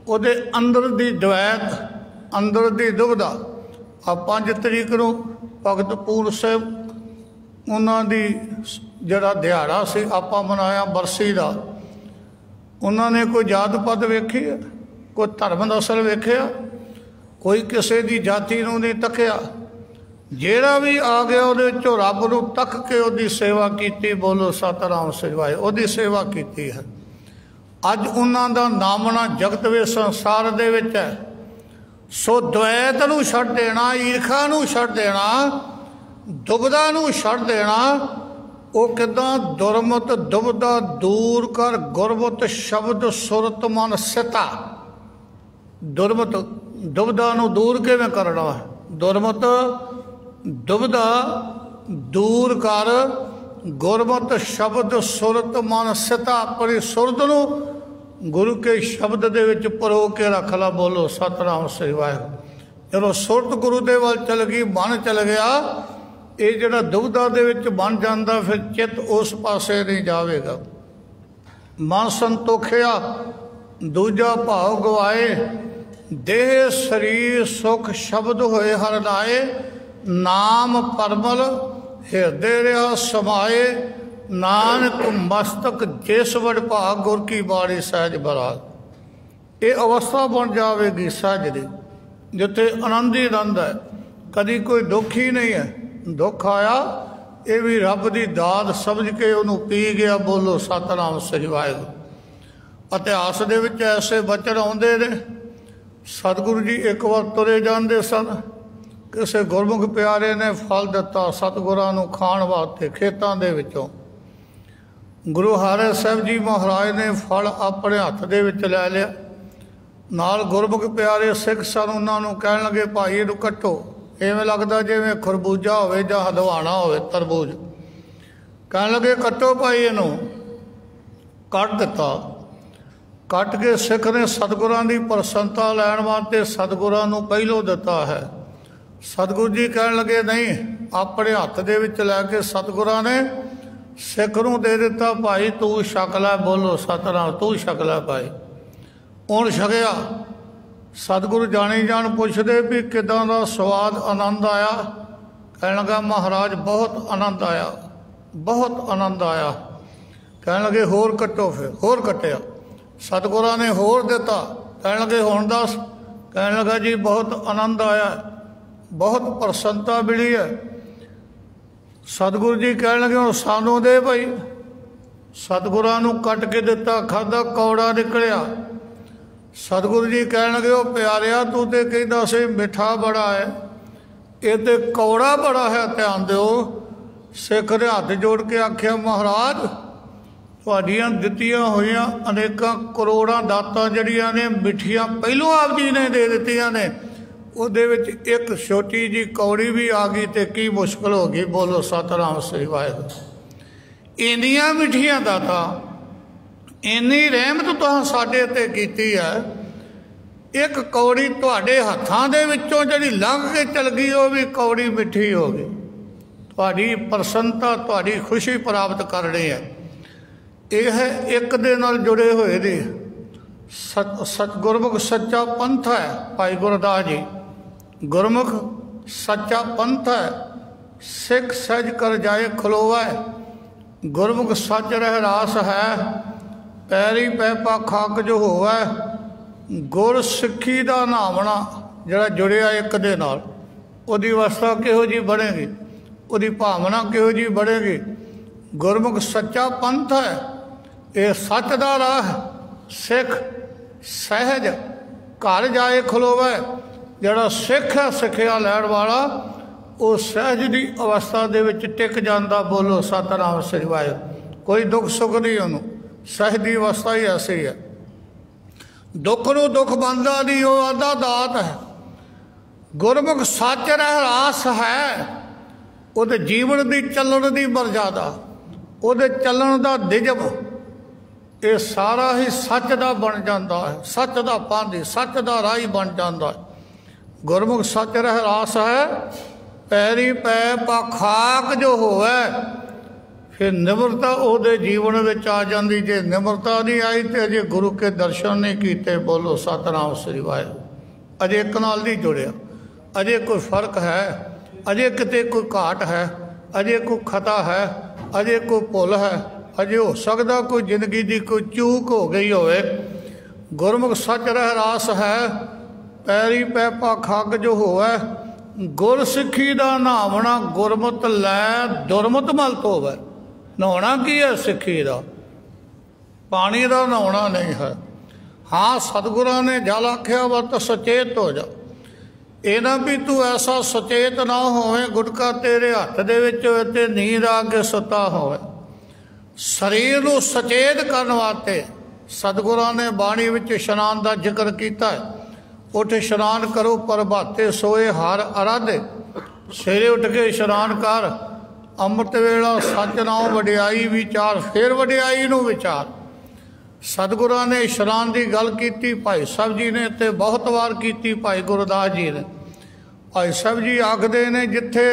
ਉਹਦੇ ਅੰਦਰ ਦੀ ਦਵੈਤ, ਅੰਦਰ ਦੀ ਦੁਬਿਧਾ। ਆ 5 ਤਰੀਕ ਨੂੰ ਭਗਤ ਪੂਰ ਸਾਹਿਬ ਉਹਨਾਂ ਦੀ ਜਿਹੜਾ ਦਿਹਾੜਾ ਸੀ ਆਪਾਂ ਮਨਾਇਆ ਬਰਸੀ ਦਾ। ਉਹਨਾਂ ਨੇ ਕੋਈ ਜਾਤ ਪਾਤ ਵੇਖੀ, ਕੋਈ ਧਰਮ ਨਸਲ ਵੇਖਿਆ, ਕੋਈ ਕਿਸੇ ਦੀ ਜਾਤੀ ਨੂੰ ਨਹੀਂ ਤੱਕਿਆ। ਜਿਹੜਾ ਵੀ ਆ ਗਿਆ ਉਹਦੇ ਵਿੱਚੋਂ ਰੱਬ ਨੂੰ ਤੱਕ ਕੇ ਉਹਦੀ ਸੇਵਾ ਕੀਤੀ। ਬੋਲੋ ਸਤਿਨਾਮ ਸ੍ਰੀ ਵਾਹਿਗੁਰੂ। ਉਹਦੀ ਸੇਵਾ ਕੀਤੀ ਹੈ। ਅੱਜ ਉਹਨਾਂ ਦਾ ਨਾਮਣਾ ਜਗਤ ਵਿੱਚ ਸੰਸਾਰ ਦੇ ਵਿੱਚ ਹੈ। ਸੋ ਦਵੈਤ ਨੂੰ ਛੱਡ ਦੇਣਾ, ਈਰਖਾ ਨੂੰ ਛੱਡ ਦੇਣਾ, ਦੁਬਿਧਾ ਨੂੰ ਛੱਡ ਦੇਣਾ। ਉਹ ਕਿੱਦਾਂ? ਦੁਰਮਤ ਦੁਬਿਧਾ ਦੂਰ ਕਰ, ਗੁਰਮਤਿ ਸ਼ਬਦ ਸੁਰਤ ਮਨ ਸਿਤਾ। ਦੁਰਮਤ ਦੁਬਿਧਾ ਨੂੰ ਦੂਰ ਕਿਵੇਂ ਕਰਨਾ ਹੈ? ਦੁਰਮਤ ਦੁਬਿਧਾ ਦੂਰ ਕਰ, ਗੁਰਮਤਿ ਸ਼ਬਦ ਸੁਰਤ ਮਨ ਸਿਤਾ। ਆਪਣੀ ਸੁਰਤ ਨੂੰ ਗੁਰੂ ਕੇ ਸ਼ਬਦ ਦੇ ਵਿੱਚ ਪਰੋ ਕੇ ਰੱਖ ਲਾ। ਬੋਲੋ ਸਤਿਨਾਮ ਸ੍ਰੀ ਵਾਹਿਗੁਰੂ। ਜਦੋਂ ਸੁਰਤ ਗੁਰੂ ਦੇ ਵੱਲ ਚਲ ਗਈ, ਮਨ ਚਲ ਗਿਆ, ਇਹ ਜਿਹੜਾ ਦੁਬਿਧਾ ਦੇ ਵਿੱਚ ਬਣ ਜਾਂਦਾ, ਫਿਰ ਚਿੱਤ ਉਸ ਪਾਸੇ ਨਹੀਂ ਜਾਵੇਗਾ। ਮਨ ਸੰਤੋਖਿਆ, ਦੂਜਾ ਭਾਵ ਗਵਾਏ। ਦੇਹ ਸਰੀਰ ਸੁਖ ਸ਼ਬਦ ਹੋਏ ਹਰ ਲਾਏ, ਨਾਮ ਪਰਮਲ ਹਿਰਦੇ ਰਿਹਾ ਸਮਾਏ। ਨਾਨਕ ਮਸਤਕ ਜਿਸ ਵਡ ਭਾਗ, ਗੁਰ ਕੀ ਬਾਣੀ ਸਹਿਜ ਬਰਾਗ। ਇਹ ਅਵਸਥਾ ਬਣ ਜਾਵੇਗੀ ਸਹਿਜ ਦੀ, ਜਿੱਥੇ ਆਨੰਦ ਹੀ ਆਨੰਦ ਹੈ, ਕਦੀ ਕੋਈ ਦੁੱਖ ਹੀ ਨਹੀਂ ਹੈ। ਦੁੱਖ ਆਇਆ, ਇਹ ਵੀ ਰੱਬ ਦੀ ਦਾਤ ਸਮਝ ਕੇ ਉਹਨੂੰ ਪੀ ਗਿਆ। ਬੋਲੋ ਸਤਿਨਾਮ ਸ੍ਰੀ ਵਾਹਿਗੁਰੂ। ਇਤਿਹਾਸ ਦੇ ਵਿੱਚ ਐਸੇ ਬਚਨ ਆਉਂਦੇ ਨੇ। ਸਤਿਗੁਰੂ ਜੀ ਇੱਕ ਵਾਰ ਤੁਰੇ ਜਾਂਦੇ ਸਨ, ਕਿਸੇ ਗੁਰਮੁਖ ਪਿਆਰੇ ਨੇ ਫਲ ਦਿੱਤਾ ਸਤਿਗੁਰਾਂ ਨੂੰ ਖਾਣ ਵਾਸਤੇ ਖੇਤਾਂ ਦੇ ਵਿੱਚੋਂ। ਗੁਰੂ ਹਰਿ ਸਾਹਿਬ ਜੀ ਮਹਾਰਾਜ ਨੇ ਫਲ ਆਪਣੇ ਹੱਥ ਦੇ ਵਿੱਚ ਲੈ ਲਿਆ। ਨਾਲ ਗੁਰਮੁਖ ਪਿਆਰੇ ਸਿੱਖ ਸਨ, ਉਹਨਾਂ ਨੂੰ ਕਹਿਣ ਲੱਗੇ ਭਾਈ ਇਹਨੂੰ ਕੱਟੋ। इवें लगदा जिवें खरबूजा होवे जां हदवाना होवे तरबूज। कहण लगे कट्टो भाई इहनूं, कट दिता। कट के सिख ने सतगुरां दी प्रसन्नता लैण वास्ते सतगुरां नूं पहिलों दिता है। सतगुरु जी कहण लगे नहीं, अपने हत्थ दे विच लैके सतगुरां ने सिख नूं दे दिता, भाई तू छक लै। बोलो सतनाम, तू छक लै भाई। हुण छकिया। सतगुरु जानी जान पुछदे भी किदां दा स्वाद आनंद आया। कहण लगा महाराज बहुत आनंद आया, बहुत आनंद आया। कहण लगे होर कट्टो। फिर होर कट्टिया। सतगुरां ने होर दिता। कहण लगे हुण दस। कहण लगा जी बहुत आनंद आया, बहुत प्रसन्नता मिली है। सतगुरु जी कहण लगे हुण सानू दे भाई। सतगुरां नूं कट के दिता, खादा, कौड़ा निकलिया। सतगुरु जी कहण लगे ओ प्यारिया तू तो कहदा सी मिठा बड़ा है, ये तो कौड़ा बड़ा है, ध्यान दिओ। सिख ने हथ जोड़ के आख्या महाराज तुहाडीआं दित्तियां होईआं अनेकां करोड़ां दातां जड़ियां ने मिठियां पहलों आप जी ने दे दित्तियां ने, ਉਹਦੇ ਵਿੱਚ एक छोटी जी कौड़ी भी आ गई तो की मुश्किल हो गई। बोलो सतनाम श्री वाहिगुरू। इन्नियां मिठियां दातां, इन्नी रहमत तुहां साडे ते कीती है, एक कौड़ी तुहाडे हत्थां दे विचों जिहड़ी लंघ के चल गई वो भी कौड़ी मिठी हो गई। तुहाडी प्रसन्नता, तुहाडी खुशी प्राप्त करनी है। यह एक दे नाल जुड़े हुए ने। गुरमुख सच्चा पंथ है। भाई गुरदास जी गुरमुख सच्चा पंथ है। सिख सहज कर जाए खलोवै, गुरमुख सच रह रास है। पैरी पैपा खाक जो होवै, गुर सिक्खी दा नामना। जिहड़ा जुड़िया एक दे नाल उहदी अवस्था किहो जी बनेगी, उहदी भावना किहो जी बनेगी। गुरमुख सच्चा पंथ है, ये सच दा राह। सिख सहज घर जाए खलोवै। जिहड़ा सिख है सिखिया लैण वाला वो सहज की अवस्था दे विच टिक जांदा। बोलो सतनाम श्री वाहिगुरू। कोई दुख सुख नहीं उन्होंने, सहज की अवस्था ही ऐसी है। दुख नूं दुख बनदा नहीं, वो आदा दात है। गुरमुख सच रह रास है, उहदे जीवन की चलन की मर्यादा, उहदे चलन का निजम ये सारा ही सच का बन जाता है। सच का पांधी, सच का राही बन जाता है। गुरमुख सच रह रास है। पैरी पै पाखाक जो होवे, फिर निमरता उहदे जीवन में आ जाती। जे निमरता नहीं आई तो अजे गुरु के दर्शन नहीं किए। बोलो सतनाम श्री वाहिगुरू। अजे एक नाल नहीं जुड़िया, अजे कोई फर्क है, अजे किते कोई घाट है, अजे कोई खता है, अजे कोई भुल है, अजे हो सकता कोई जिंदगी की कोई चूक हो गई होवे। गुरमुख सच रह रास है। पैरी पैपा खाक जो होवे, गुर सिक्खी दा नहावना। गुरमत लै दुरमत मल धोवै। नहाना की है सिक्खी दा, पानी का नहाना नहीं है। हाँ सतगुरां ने जल आख्या वा तो सचेत हो जा। ये ना भी तू ऐसा सचेत ना होवे गुटका तेरे हथ दे विच होवे ते नींद आके सुता होवे। शरीर नूं सचेत करने वास्ते सतगुरां ने बाणी विच इशनान का जिक्र किया है। उठ इशनान करो प्रभाते सोए हर आराधे। सवेरे उठ के इशनान कर, अमृत वेला सच नाम वडियाई विचार। फिर वडियाई नूं विचार। सतगुरां ने इशनान की गल की, भाई साहब जी ने तो बहुत बार की। भाई गुरदास जी ने, भाई साहब जी आखते ने जिथे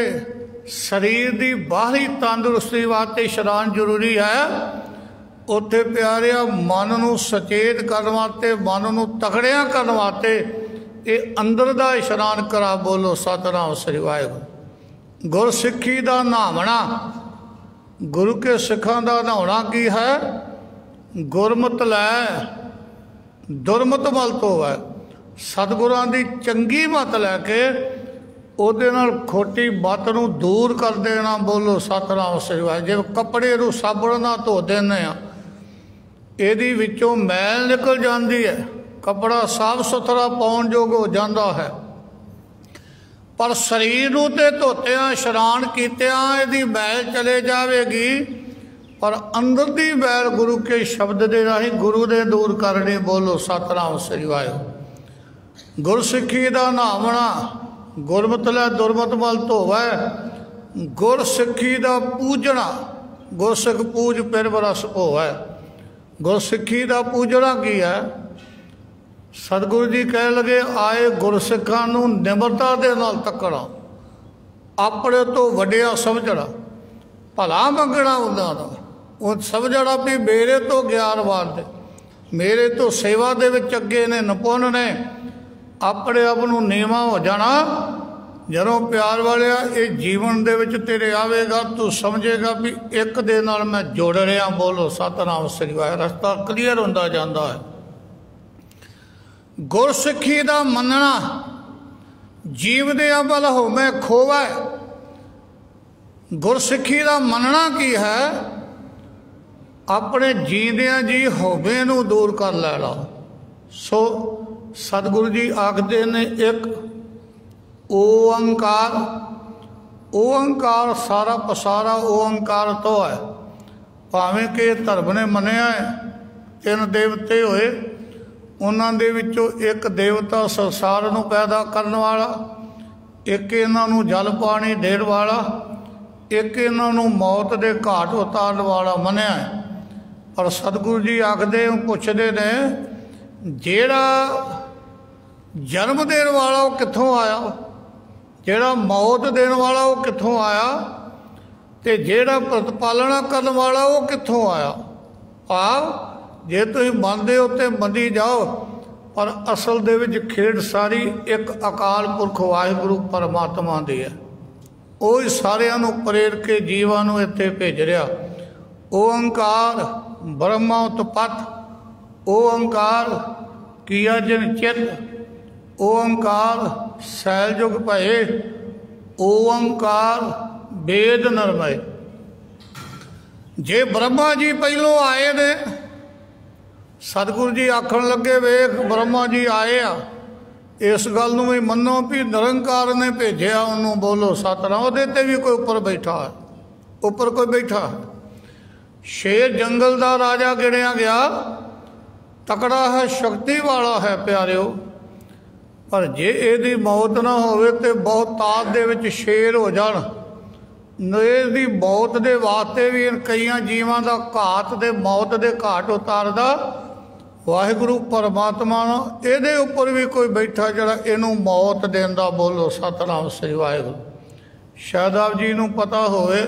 शरीर की बाहरी तंदुरुस्ती वास्ते इशनान जरूरी है, उत्थे प्यारिया मन नूं सचेत करने वास्ते, मन नूं तगड़िया करने वास्ते ये अंदर दा इशनान करा। बोलो सतनाम श्री वाहिगुरू। गुर सिक्खी दा नहावना। गुरु के सिखां दा नहावना की है? गुरमत लै दुरमत मल धोवै। सतगुरां दी चंगी मत लैके ਉਹਦੇ ਨਾਲ खोटी मत नूं दूर कर देना। बोलो सतनाम श्री वाहिगुरू। जिवें कपड़े नूं साबण नाल धो दिंदे आ, ਇਹਦੀ ਵਿੱਚੋਂ मैल निकल जाती है, कपड़ा साफ सुथरा पाउण जोग हो जाता है। पर शरीर नूं ते धोतिया इशनान कीतिया ਇਹਦੀ मैल चले जाएगी, पर अंदर की मैल गुरु के शब्द के राही गुरु ने दूर करनी। बोलो सतनाम श्री वाहिगुरू। गुरसिੱਖੀ ਦਾ ਨਹਾਵਣਾ गुरमत लै दुरमत मल धोवै, गुर सिक्खी दा पूजना, गुरसिख पूज पिर बरस होवै। गुरसिक्खी दा पूजना की है? सतगुरु जी कह लगे आए गुरसिखां नूं निमरता दे नाल तकना, अपने तो वड्डिया समझना, भला मंगना उन्हां दा, वो समझना भी मेरे तो ज्ञानवान ने, मेरे तो सेवा दे विच अगे ने, निपुण ने, अपने आप नूं नीवां हो जाना। जदों प्यार वालिया ये जीवन दे विच तेरे आवेगा, तू समझेगा भी एक दे नाल मैं जुड़ रहा। बोलो सतनाम श्री वाहिगुरू। रस्ता क्लीयर होंदा जांदा है। गुरसिक्खी दा मनना जीव दे अमल होवे खोवै। गुरसिक्खी दा मनना की है? अपने जींदियां जी होवे नूं दूर कर लेना। सो सतगुरु जी आखदे ने एक ओंकार, ओंकार सारा पसारा ओंकार तो है। भावें कि धर्म ने मनिया है तीन देवते होए, उन्हां दे विचों एक देवता संसार नूं पैदा करन वाला, एक इन्हां नूं जल पानी देण वाला, एक इन्हां नूं मौत दे घाट उतारन वाला मनिया है। पर सतगुरु जी आखदे पुछदे ने जेड़ा जन्म देण वाला वो कित्थों आया, जेड़ा मौत देण वाला वो कित्थों आया, ते जेड़ा प्रतिपालना करन वाला वो कित्थों आया। भाव जे तुसीं मनदे हो ते मनी जाओ, पर असल दे विच खेड सारी एक अकाल पुरख वाहिगुरू परमात्मा दी है। वो ही सारियां नूं प्रेर के जीवां नूं इत्थे भेज रहा। ओंकार ब्रह्मा उत्पत, ओंकार किया जिन चित, ओंकार सैल जुग भये, ओंकार वेद नरमय। जे ब्रह्मा जी पहलों आए ने, सतगुरु जी आखन लगे वेख ब्रह्मा जी आए आ, इस गल नूं भी मनो भी निरंकार ने भेजिया उन्होंने। बोलो सतनाम। उहदे ते भी कोई उपर बैठा है, उपर कोई बैठा है। शेर जंगल का राजा गिणिया गया, तकड़ा है, शक्ति वाला है प्यारिओ, पर जे इहदी मौत ना होवे ते बहुत ताद दे विच शेर हो जाण। इहदी मौत दे वास्ते भी कईयां जीवां दा घात दे मौत दे घाट उतारदा वाहिगुरू परमात्मा। इहदे उपर भी कोई बैठा जिहड़ा इहनूं मौत देंदा। बोलो सतनाम श्री वाहिगुरू। शायद आप जी नूं पता होवे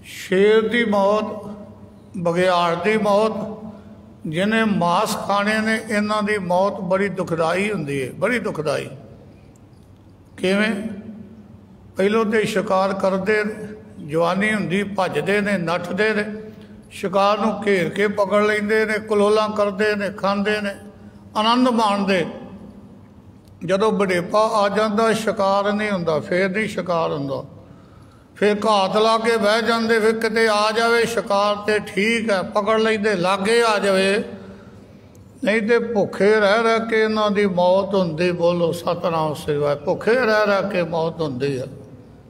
शेर दी मौत, बघियाड़ दी मौत, जिन्हें मांस खाने ने, इन्हां दी मौत बड़ी दुखदाई हुंदी है, बड़ी दुखदाई। किवें? पहलों तो शिकार करते, जवानी हुंदी, भजदे ने, नठदे ने, शिकार नूं घेर के पकड़ लैंदे ने, कलोला करते ने, खांदे ने, आनंद माणदे। जदों बुढ़ेपा आ जांदा शिकार नहीं हुंदा, फिर नहीं शिकार हुंदा, फिर घात ला के बह जाते, फिर किते आ जाए शिकार तो ठीक है पकड़ लेंदे, लागे आ जाए, नहीं तो भुखे रह रह के इन्हां दी मौत हुंदी। बोलो सतनाम श्री वाहिगुरू। भुखे रह रह के मौत हुंदी है,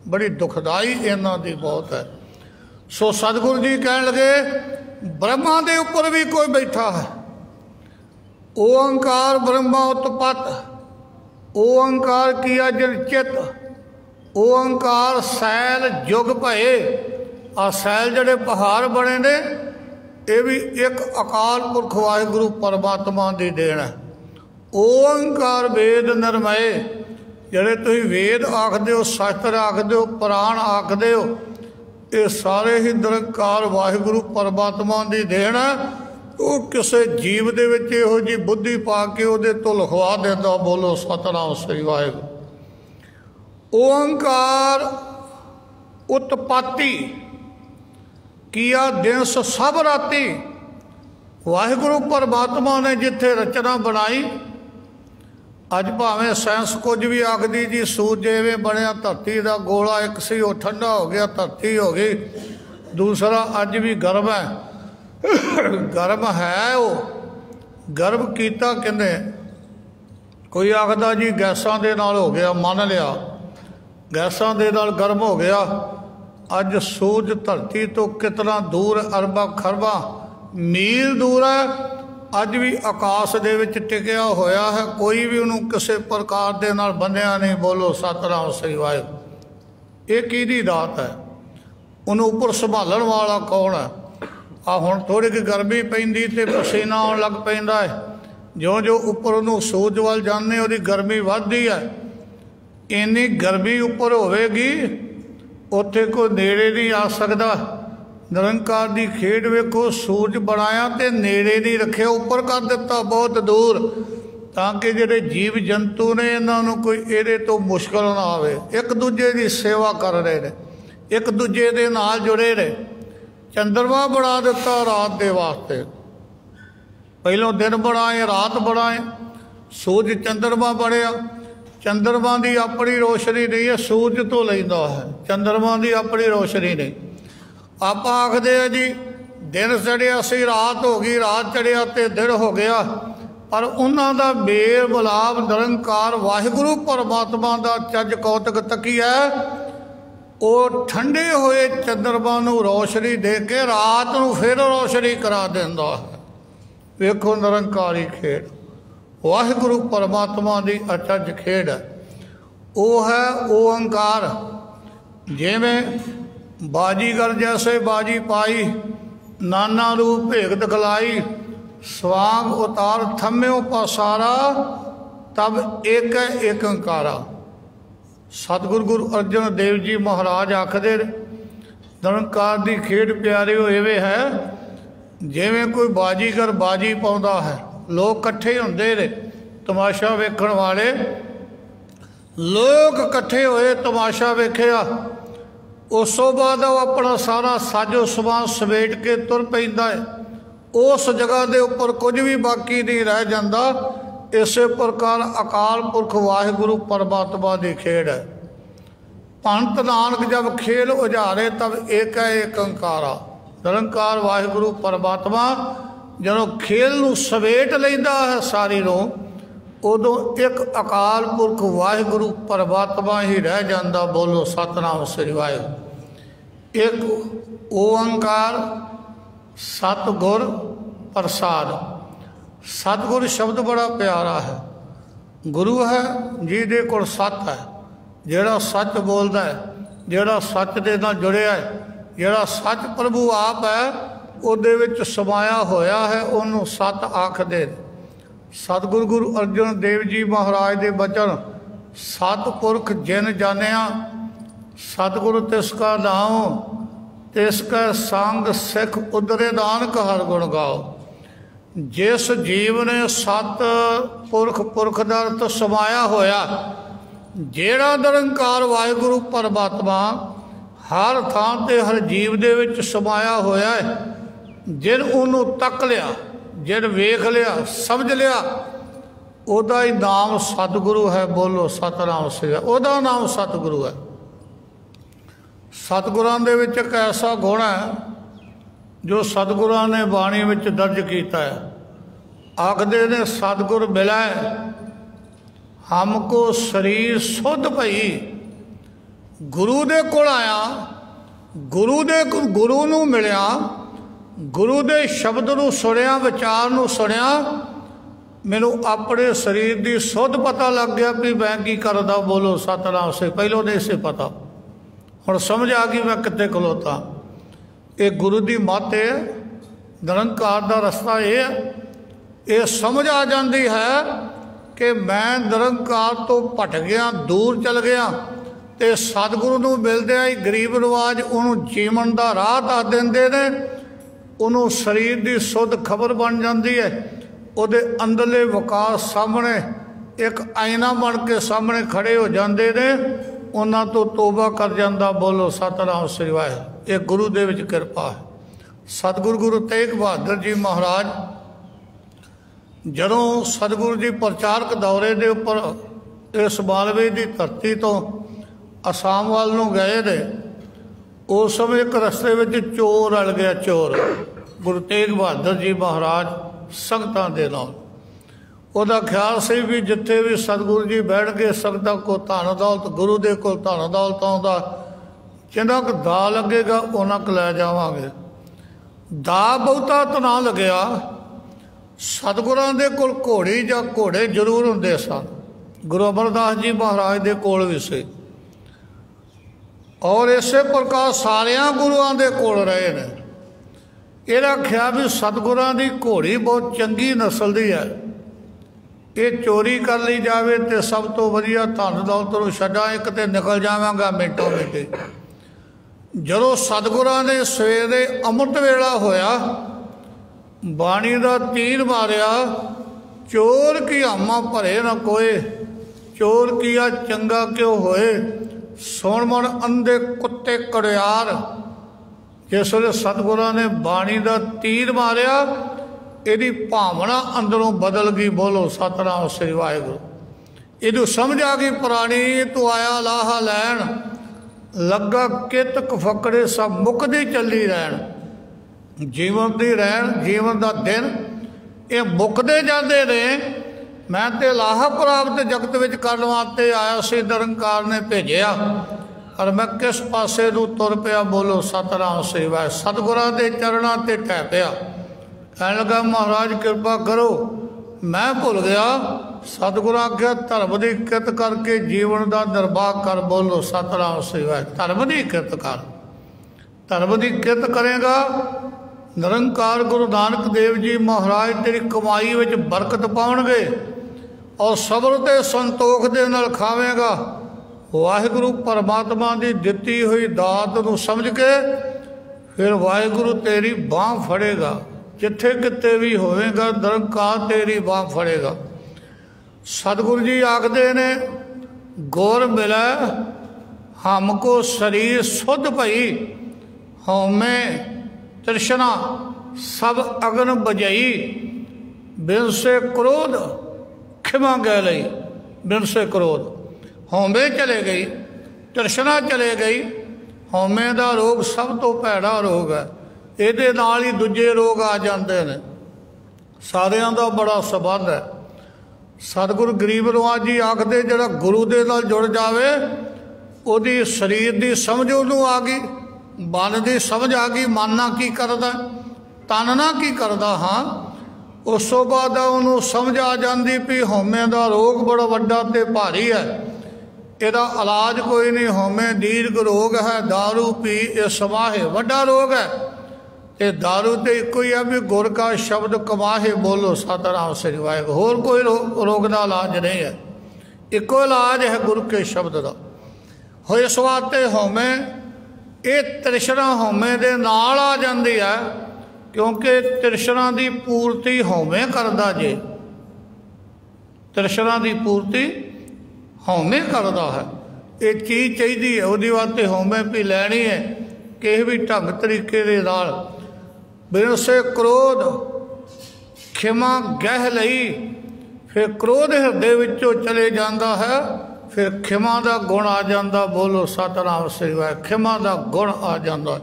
बड़ी दुखदाई इन्हां दी मौत है। सो सतगुरु जी कहन लगे ब्रह्मा दे उपर भी कोई बैठा है। ओंकार ब्रह्मा उत्पत, ओंकार किया जिन चित, ओंकार सैल जुग भये। आ सैल जड़े पहाड़ बने ने, ये भी एक अकाल पुरख वाहिगुरू परमात्मा की देन है। ओंकार वेद नरमय, जड़े तुसीं वेद आखदे हो, शास्त्र आखदे हो, पुराण आखदे हो, ये सारे ही निरंकार वाहिगुरू परमात्मा की देन है। वो किसी जीव दे विच इहो जी बुद्धि पा के उहदे तो लिखवा देंदा। बोलो सतनाम श्री वाहिगुरू। ओंकार उत्पत्ति किया दिनस सब राती। वाहिगुरू परमात्मा ने जिथे रचना बनाई, अज भावें साइंस कुछ भी आखदी जी सूरज इवें बनया, धरती का गोला एक सी वो ठंडा हो गया, धरती हो गई। दूसरा अज भी गर्म है, गर्म है, वो गर्म कीता किने? कोई आखदा जी गैसां दे नाल हो गया, मान लिया गैसां दे नाल गर्म हो गया। अज सूरज धरती तो कितना दूर, अरबा खरबा मील दूर है, अज भी आकाश दे विच टिकिया होया है, कोई भी उन्होंने किसी प्रकार दे नाल बंधिया नहीं। बोलो सतनाम श्री वाहिगुरू। ये किहदी दात है? उन्होंने उपर संभालण वाला कौन है? आ हुण थोड़ी जी गर्मी पैंदी ते पसीना आउण लग पैंदा है। ज्यों ज्यों उपर उन्होंने सूरज वाल जाने उहदी गर्मी वधदी है। इन्नी गर्मी उपर होवेगी उत्थे कोई नेड़े नहीं आ सकदा। निरंकार की खेड वेखो, सूरज बनाया तो नेड़े नहीं रखे, उपर कर दिता बहुत दूर, ताकि जिहड़े जीव जंतु ने इन्हों कोई इहदे तो मुश्किल ना आवे। एक दूजे की सेवा कर रहे हैं, एक दूजे के नाल जुड़े रहे। चंद्रमा बना दिता रात के वास्ते, पहलों दिन बनाए रात बनाए, सूरज चंद्रमा बनया। चंद्रमा की अपनी रोशनी नहीं है, सूरज तो लैंदा है, चंद्रमा की अपनी रोशनी नहीं। आप आखते हैं जी दिन चढ़िया सी रात हो गई, रात चढ़िया तो दिन हो गया, पर उन्हों का मेल मिलाप निरंकार वाहिगुरू परमात्मा का चज कौतक तकी है। वो ठंडे हुए चंद्रमा नूं रोशनी दे के रात नूं फिर रोशनी करा देंदा है। वेखो निरंकारी खेड, वाहिगुरू परमात्मा की अचज खेड है। वो है ओंकार। जिवें बाजीगर जैसे बाजी पाई, नाना रूप भेग दिखलाई, स्वांग उतार थम्यो पसारा, तब एक है एक अंकारा। सतगुरु गुरु अर्जन देव जी महाराज आखदे निरंकार की खेड प्यारे इवें है जिवें कोई बाजीगर बाजी पाउंदा है। लोग कट्ठे हुंदे ने तमाशा वेखण वाले, लोग कट्ठे होए तमाशा वेखिया। उस तो बाद अपना सारा साजो समान समेट के तुर पैंदा है। उस जगह के उपर कुछ भी बाकी नहीं रह जाता। इस प्रकार अकाल पुरख वाहिगुरू परमात्मा की खेड है। पंत नानक जब खेल उजारे तब एक है एक अंकारा। निरंकार वाहिगुरू परमात्मा ਜਦੋਂ खेल ਨੂੰ समेट ਲੈਂਦਾ है सारी ਨੂੰ, उदों एक अकाल पुरख वाहिगुरू परमात्मा ही रह जाता। बोलो सतनाम श्री वाहिगुरू। एक ओंकार सतगुर प्रसाद। सतगुर शब्द बड़ा प्यारा है। गुरु है जिहदे कोल सत है, जिहड़ा सच बोलता है, जिहड़ा सच दे नाल जुड़िया है, जिहड़ा सच प्रभु आप है ਉਹਦੇ ਵਿੱਚ समाया होया है, ਉਹਨੂੰ सत आखदे। सतगुरु गुरु अर्जन देव जी महाराज के बचन, सतपुरख जिन जानिया सतगुरु तिसका नाम, तिसका संग सिख उदरे नानक हर गुण गाओ। जिस जीव ने सत पुरख पुरख का अर्थ समाया होया, जेड़ा निरंकार वाहिगुरू परमात्मा हर थां ते हर जीव दे विच समाया होया है, जिन उन्हों तक लिया, जिन वेख लिया, समझ लिया, ओदा ही नाम सतगुरु है। बोलो सतनाम श्री। ओदा नाम सतगुरु है। सतगुरां दे विच एक ऐसा गुण है जो सतगुरां ने बाणी विच दर्ज किया है। आखदे ने सतगुर मिला हमको शरीर सुध पई। गुरु दे कोल आया, गुरु नूं मिलिया, गुरु दे शब्द नूं सुनिया, विचार नूं सुनिया, मैनू अपने शरीर की सुध पता लग गया भी मैं की करदा। बोलो सतनाम से। पहलों नहीं से पता, हुण समझ आ गई मैं कित्थे खलोता। ये गुरु की मत है, निरंकार का रस्ता ये है। ये समझ आ जाती है कि मैं निरंकार तो भट गया, दूर चल गया, तो सतगुरु नूं मिलदे ही गरीब नवाज उन्होंने जीवन का राह दस देंदे ने। उन्होंने शरीर की सुध खबर बन जाती है। उहदे अंदरले विकास सामने एक आईना बन के सामने खड़े हो जाते ने, उन्हां तो तोबा कर जाता। बोलो सतनाम श्री वाहिगुरू। ये गुरु दे विच किरपा है। सतगुरु गुरु तेग बहादुर जी महाराज जदों सतगुरु जी प्रचारक दौरे के उपर इस मालवे की धरती तो आसाम वाल नूं गए ने, उस समय एक रस्ते में चोर रल गया। चोर गुरु तेग बहादुर जी महाराज संगतां दे नाल, उहदा ख्याल से भी जिथे भी सतगुरु जी बैठ के संगतां को धन दौलत, गुरु दे कोल धन दौलत आउंदा, जिन्ना क दा लगेगा उन्ना क लै जावांगे। दा बहुता तो ना लग्या। सतगुरां दे कोल घोड़ी जां घोड़े जरूर हुंदे सन। गुरु अमरदास जी महाराज दे कोल भी सी और इस प्रकार सारिया गुरुआं दे कोल रहे ने। इहदा ख्याल भी सतगुरां दी घोड़ी बहुत चंगी नस्ल दी है, ये चोरी कर ली जाए तो सब तो वधिया धन दौलत नूं छड्डां एक ते निकल जावांगा मिंटों मिंटे। जदों सतगुरां ने सवेरे अमृत वेला होया बाणी दा तीर मारिया, चोर की आमा भरे न कोय, चोर किया चंगा क्यों होए, सुण मन अंधे कुत्ते कड़ियार। जिस वे सतगुरां ने बाणी दा तीर मारिया इहदी भावना अंदरों बदल गई। बोलो सतनाम श्री वाहिगुरू। इदू समझ आ गई पुरानी तू आया लाहा लैन, लगा कित फकड़े सब मुकदी चली रहन। जीवन दी रहन जीवन दा दिन ये मुकदे जाते ने। मैं तो लाहा प्राप्त जगत विच करन वास्ते आया सी, निरंकार ने भेजिया और मैं किस पासे नूं तुर पिया। बोलो सतनाम श्री वाहिगुरू। सतगुरां दे चरणां ते टह पिया, कहने लगा महाराज कृपा करो मैं भुल गया। सतगुरां आख्या धर्म की कित करके जीवन का निर्वाह कर। बोलो सतनाम श्री वाहिगुरू। धर्म की कित कर, धर्म की कित करेगा निरंकार गुरु नानक देव जी महाराज तेरी कमाई में बरकत पाउणगे और सबर ते संतोख दे नाल खावेगा। वाहिगुरु परमात्मा की दिती हुई दात नूं समझ के फिर वाहिगुरु तेरी बांह फड़ेगा, जिथे किते भी होवेगा निरंकार तेरी बांह फड़ेगा। सतगुरु जी आखदे ने गुर मिलै हमको शरीर शुद्ध भई, हौमे तृष्णा सब अगन बजई, बिन से क्रोध खिमा गै लई। बिन से क्रोध हौमे चले गई, तृष्णा चले गई। हौमे का रोग सब तो भैड़ा रोग है, ਇਹਦੇ ਨਾਲ ही दूजे रोग आ जाते हैं। सारिਆਂ ਦਾ बड़ा संबंध है। सतगुरु गरीब नवाज जी आखते ਜਿਹੜਾ गुरु ਦੇ ਨਾਲ जुड़ जावे ਉਹਦੀ शरीर की समझ ਉਹਨੂੰ आ गई, मन की समझ आ गई, मन ना की करदा तन ना की करदा। हाँ उस तो बाद ਉਹਨੂੰ समझ आ जाती भी हौमे का रोग बड़ा वड्डा ते भारी है, ਇਹਦਾ इलाज कोई नहीं। हौमे दीर्घ रोग है, दारू पी ये समाहे वड्डा रोग है। ये दारू तो एक ही है भी गुर का शब्द कमाहे। बोलो सतनाम श्री वाहिगुरू। होर कोई रोग का इलाज नहीं है, एको इलाज है गुरु के शब्द का। हो इस वास्ते हौमे ये तृष्णा हौमे दे नाल आ जाती है, क्योंकि तृष्णा की पूर्ति हौमे करदा जे। तृष्णा की पूर्ति हौमे करदा है। ये चीज़ चाहिए है उसदे वास्ते हौमे भी लैनी है किसी भी ढंग तरीके दे नाल। बिन से क्रोध खिमा गह लई, फिर क्रोध हृदय विचों चले जाता है, फिर खिमा का गुण आ जाता। बोलो सतनाम श्री वाहिगुरू। खिमा का गुण आ जाता,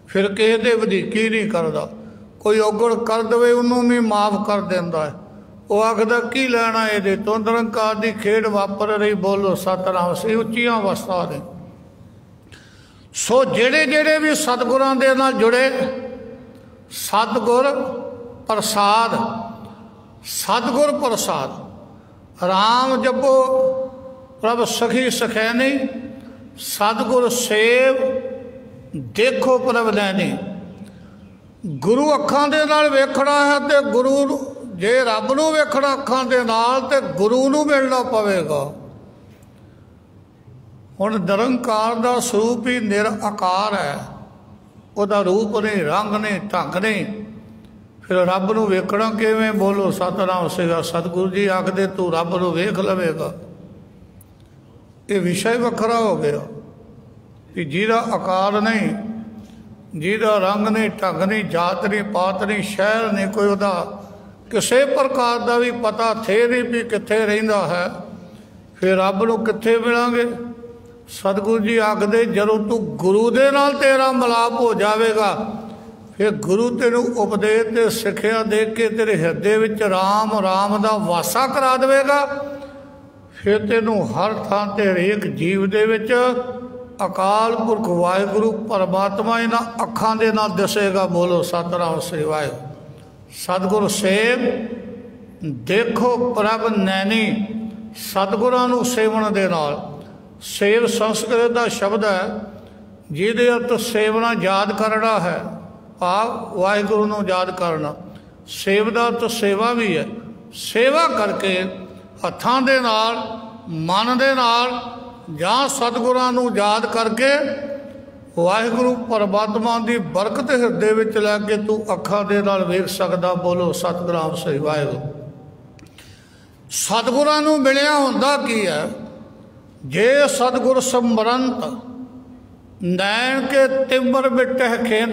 फिर किसी दे वधीकी नहीं करता। कोई औगण कर दे उन्होंने भी माफ़ कर देता है। वो आखदा की लैना ये तो, निरंकार की खेड वापर रही। बोलो सतनाम श्री। उच्चियां अवस्था ने सो जेड़े जेड़े भी सतगुरां दे नाल जुड़े, सतगुर प्रसाद, सतगुर प्रसाद। राम जपो प्रभ सखी सखैनी, सतगुर सेव देखो प्रभ नैनी। गुरु अखां दे नाल वेखना है तो गुरु जे रब नूं वेखना अखां दे नाल ते गुरु नूं मिलना पवेगा। हुण निरंकार दा स्वरूप ही निराकार है, ਉਹਦਾ रूप नहीं, रंग नहीं, ढंग नहीं। फिर रब नूं वेखना किवें। बोलो सतनाम श्री वाहिगुरू। सतगुरु जी आखदे तू रब नूं वेख लवेगा। ये विषय वखरा हो गया कि जिहदा आकार नहीं, जिहदा रंग नहीं, ढंग नहीं, जात नहीं, पात नहीं, शहर नहीं, कोई ਉਹਦਾ किसी प्रकार का भी पता थे नहीं भी कित्थे रहिंदा है, फिर रब नूं कित्थे मिलांगे। सतगुरु जी आखदे जदों तू गुरु दे नाल तेरा मिलाप हो जाएगा, फिर गुरु तेनू उपदेश ते सिक्ख्या दे के तेरे हृदय विच राम राम दा वासा करा देगा। फिर तेनू हर थां ते हरेक जीव दे विच अकाल पुरख वाहिगुरू परमात्मा इन्हां अखां दे नाल दसेगा। बोलो सतनाम श्री वाहिगुरू। सतगुर सेव देखो प्रभ नैनी। सतगुरां नूं सेवन दे नाल, सेव संस्कृत का शब्द है जिहदे अर्थ सेवना याद करना है, भाव वाहिगुरू नूं याद करना। सेव दा अर्थ सेवा भी है, सेवा करके हत्थां दे नाल मन दे नाल जां सतगुरां नूं याद करके वाहिगुरू परमात्मा की बरकत हिरदे विच लैके तू अखां दे नाल वेख सकदा। बोलो सतनाम सही वाहिगुरू। सतगुरां नूं मिलिया हुंदा की है? जे सतगुर समरंत नैन के तिमर मिटह खिन।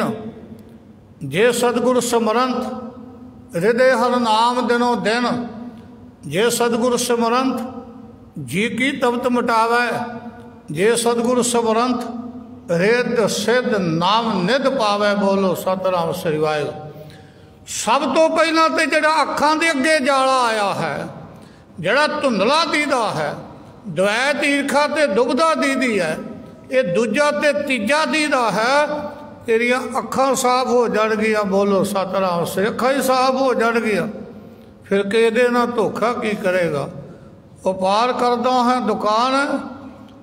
जे सतगुर समरंत हृदय हर नाम दिनों दिन। जे सतगुर समरंत जी की तपत मिटावै। जे सतगुर समरंत रिद सिद्ध नाम निध पावै। बोलो सतनाम श्री वाहिगुरू। सब तो पहला तो जिहड़ा अखां दे अगे जाला आया है, जिहड़ा धुंधला दीदा है, द्वैत ईर्खा ते दुबदा दीदी है, ये दूजा ते तीजा दीदा है। तेरिया अखां साफ हो जाणगियां। बोलो सतनाम से अखां ही साफ हो जाणगियां। फिर कहदे ना धोखा की करेगा। व्यापार करदा है, दुकान है,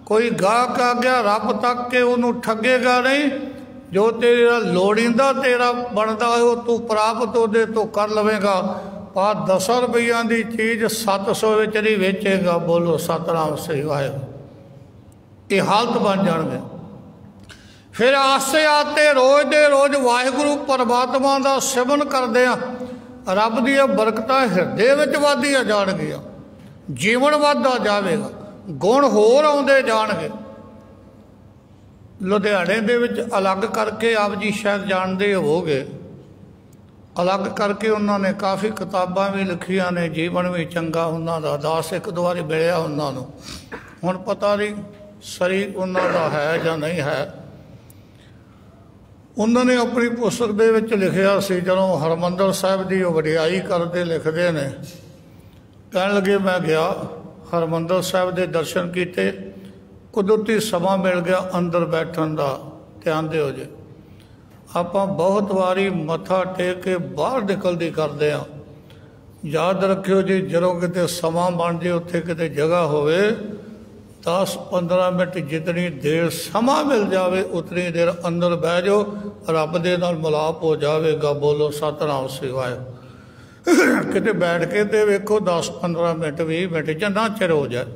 कोई गाहक आ गया रब तक के उन्होंने ठगेगा नहीं। जो तेरा लोड़ींदा तेरा बनता है वो तू प्राप्त होदे तो कर लवेगा। पर 10 रुपया की चीज़ 700 विच नहीं वेचेगा। बोलो सतनाम सही वाहिगुरू। ये हालत बन जाएंगे। फिर आस्ते आस्ते रोज़ दे रोज़ वाहिगुरू परमात्मा का सिमरन करदे रब दी बरकत हिरदे विच वधदियां जाणगियां। जीवन वधदा जावेगा, गुण होर आउंदे जाणगे। लुधियाणे दे विच अलग करके आप जी शायद जानते होवोगे, अलग करके उन्होंने काफ़ी किताबां भी लिखियां ने, जीवन भी चंगा उन्हों का। 10 एक दो बारी मिलिया उन्होंने, हुण पता नहीं सरी उन्हों का है या नहीं है। उन्होंने अपनी पुस्तक दे विच लिखिया सी, जदों हरमंदर साहिब की वडियाई करते लिखते ने, कहन लगे मैं गया हरमंदर साहिब के दर्शन किए, कुदरती समा मिल गया अंदर बैठन का। ध्यान दिओ जी, आप बहुत बारी मत्था टेक के बाहर निकलती करते हैं। याद रखियो जी, जदों किते समा बन जाए उत्थे किते जगह होवे, 10-15 मिनट जितनी देर समा मिल जाए उतनी देर अंदर बह जाओ, रब दे नाल मिलाप हो जाएगा। बोलो सतनाम श्री वाहिगुरू। किते बैठ के तो वेखो 10-15 मिनट 20 मिनट जिन्ना चिर हो जाए।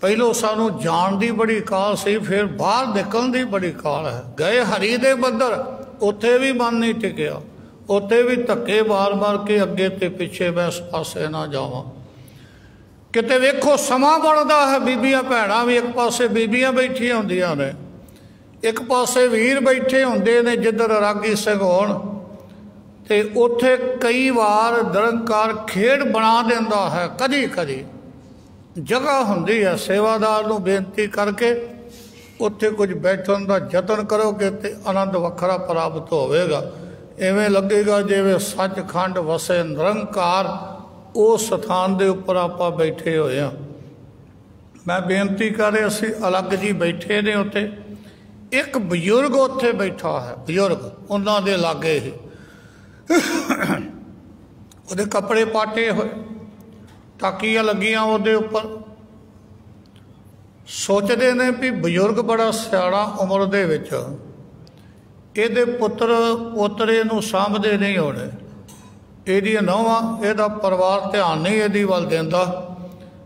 पहलों सानू जान की बड़ी काल सी, फिर बाहर निकलने की बड़ी काल है। गए हरी दे बंदर, उत्थे भी मन नहीं टिकिया, उत्थे भी धक्के मार मार के अगे ते पिछे मैं इस पासे ना जावां। किते वेखो समा बनता है, बीबियां भैणां भी एक पासे बीबियां बैठियां होंदियां ने, एक पासे वीर बैठे होंदे ने जिधर रागी सिंह होण। ते उत्थे कई बार निरंकार खेड बना देंदा है। कदी कदी जगह हुंदी है, सेवादार नूं बेनती करके उत्थे कुछ बैठन का यतन करोगे तो आनंद वखरा प्राप्त होवेगा। इवें लगेगा जिवें सचखंड वसे निरंकार उस स्थान के उपर आपां बैठे होए हां। मैं बेनती कर रहा सी, अलग जी बैठे ने उत्थे, एक बजुर्ग उत्थे बैठा है, बजुर्ग उन्हां दे लागे ही ਉਹਦੇ कपड़े पाटे हुए, टाकियां लगियां ਉਹਦੇ उपर। सोचते ने भी बजुर्ग बड़ा सियाणा उम्र दे विच, ਇਹਦੇ पुत्र पोतरे नूं साਂਭਦੇ नहीं होने, ਇਹਦੀਆਂ ਨੌਵਾਂ ਇਹਦਾ परिवार ध्यान नहीं ਇਹਦੀ ਵੱਲ ਦਿੰਦਾ।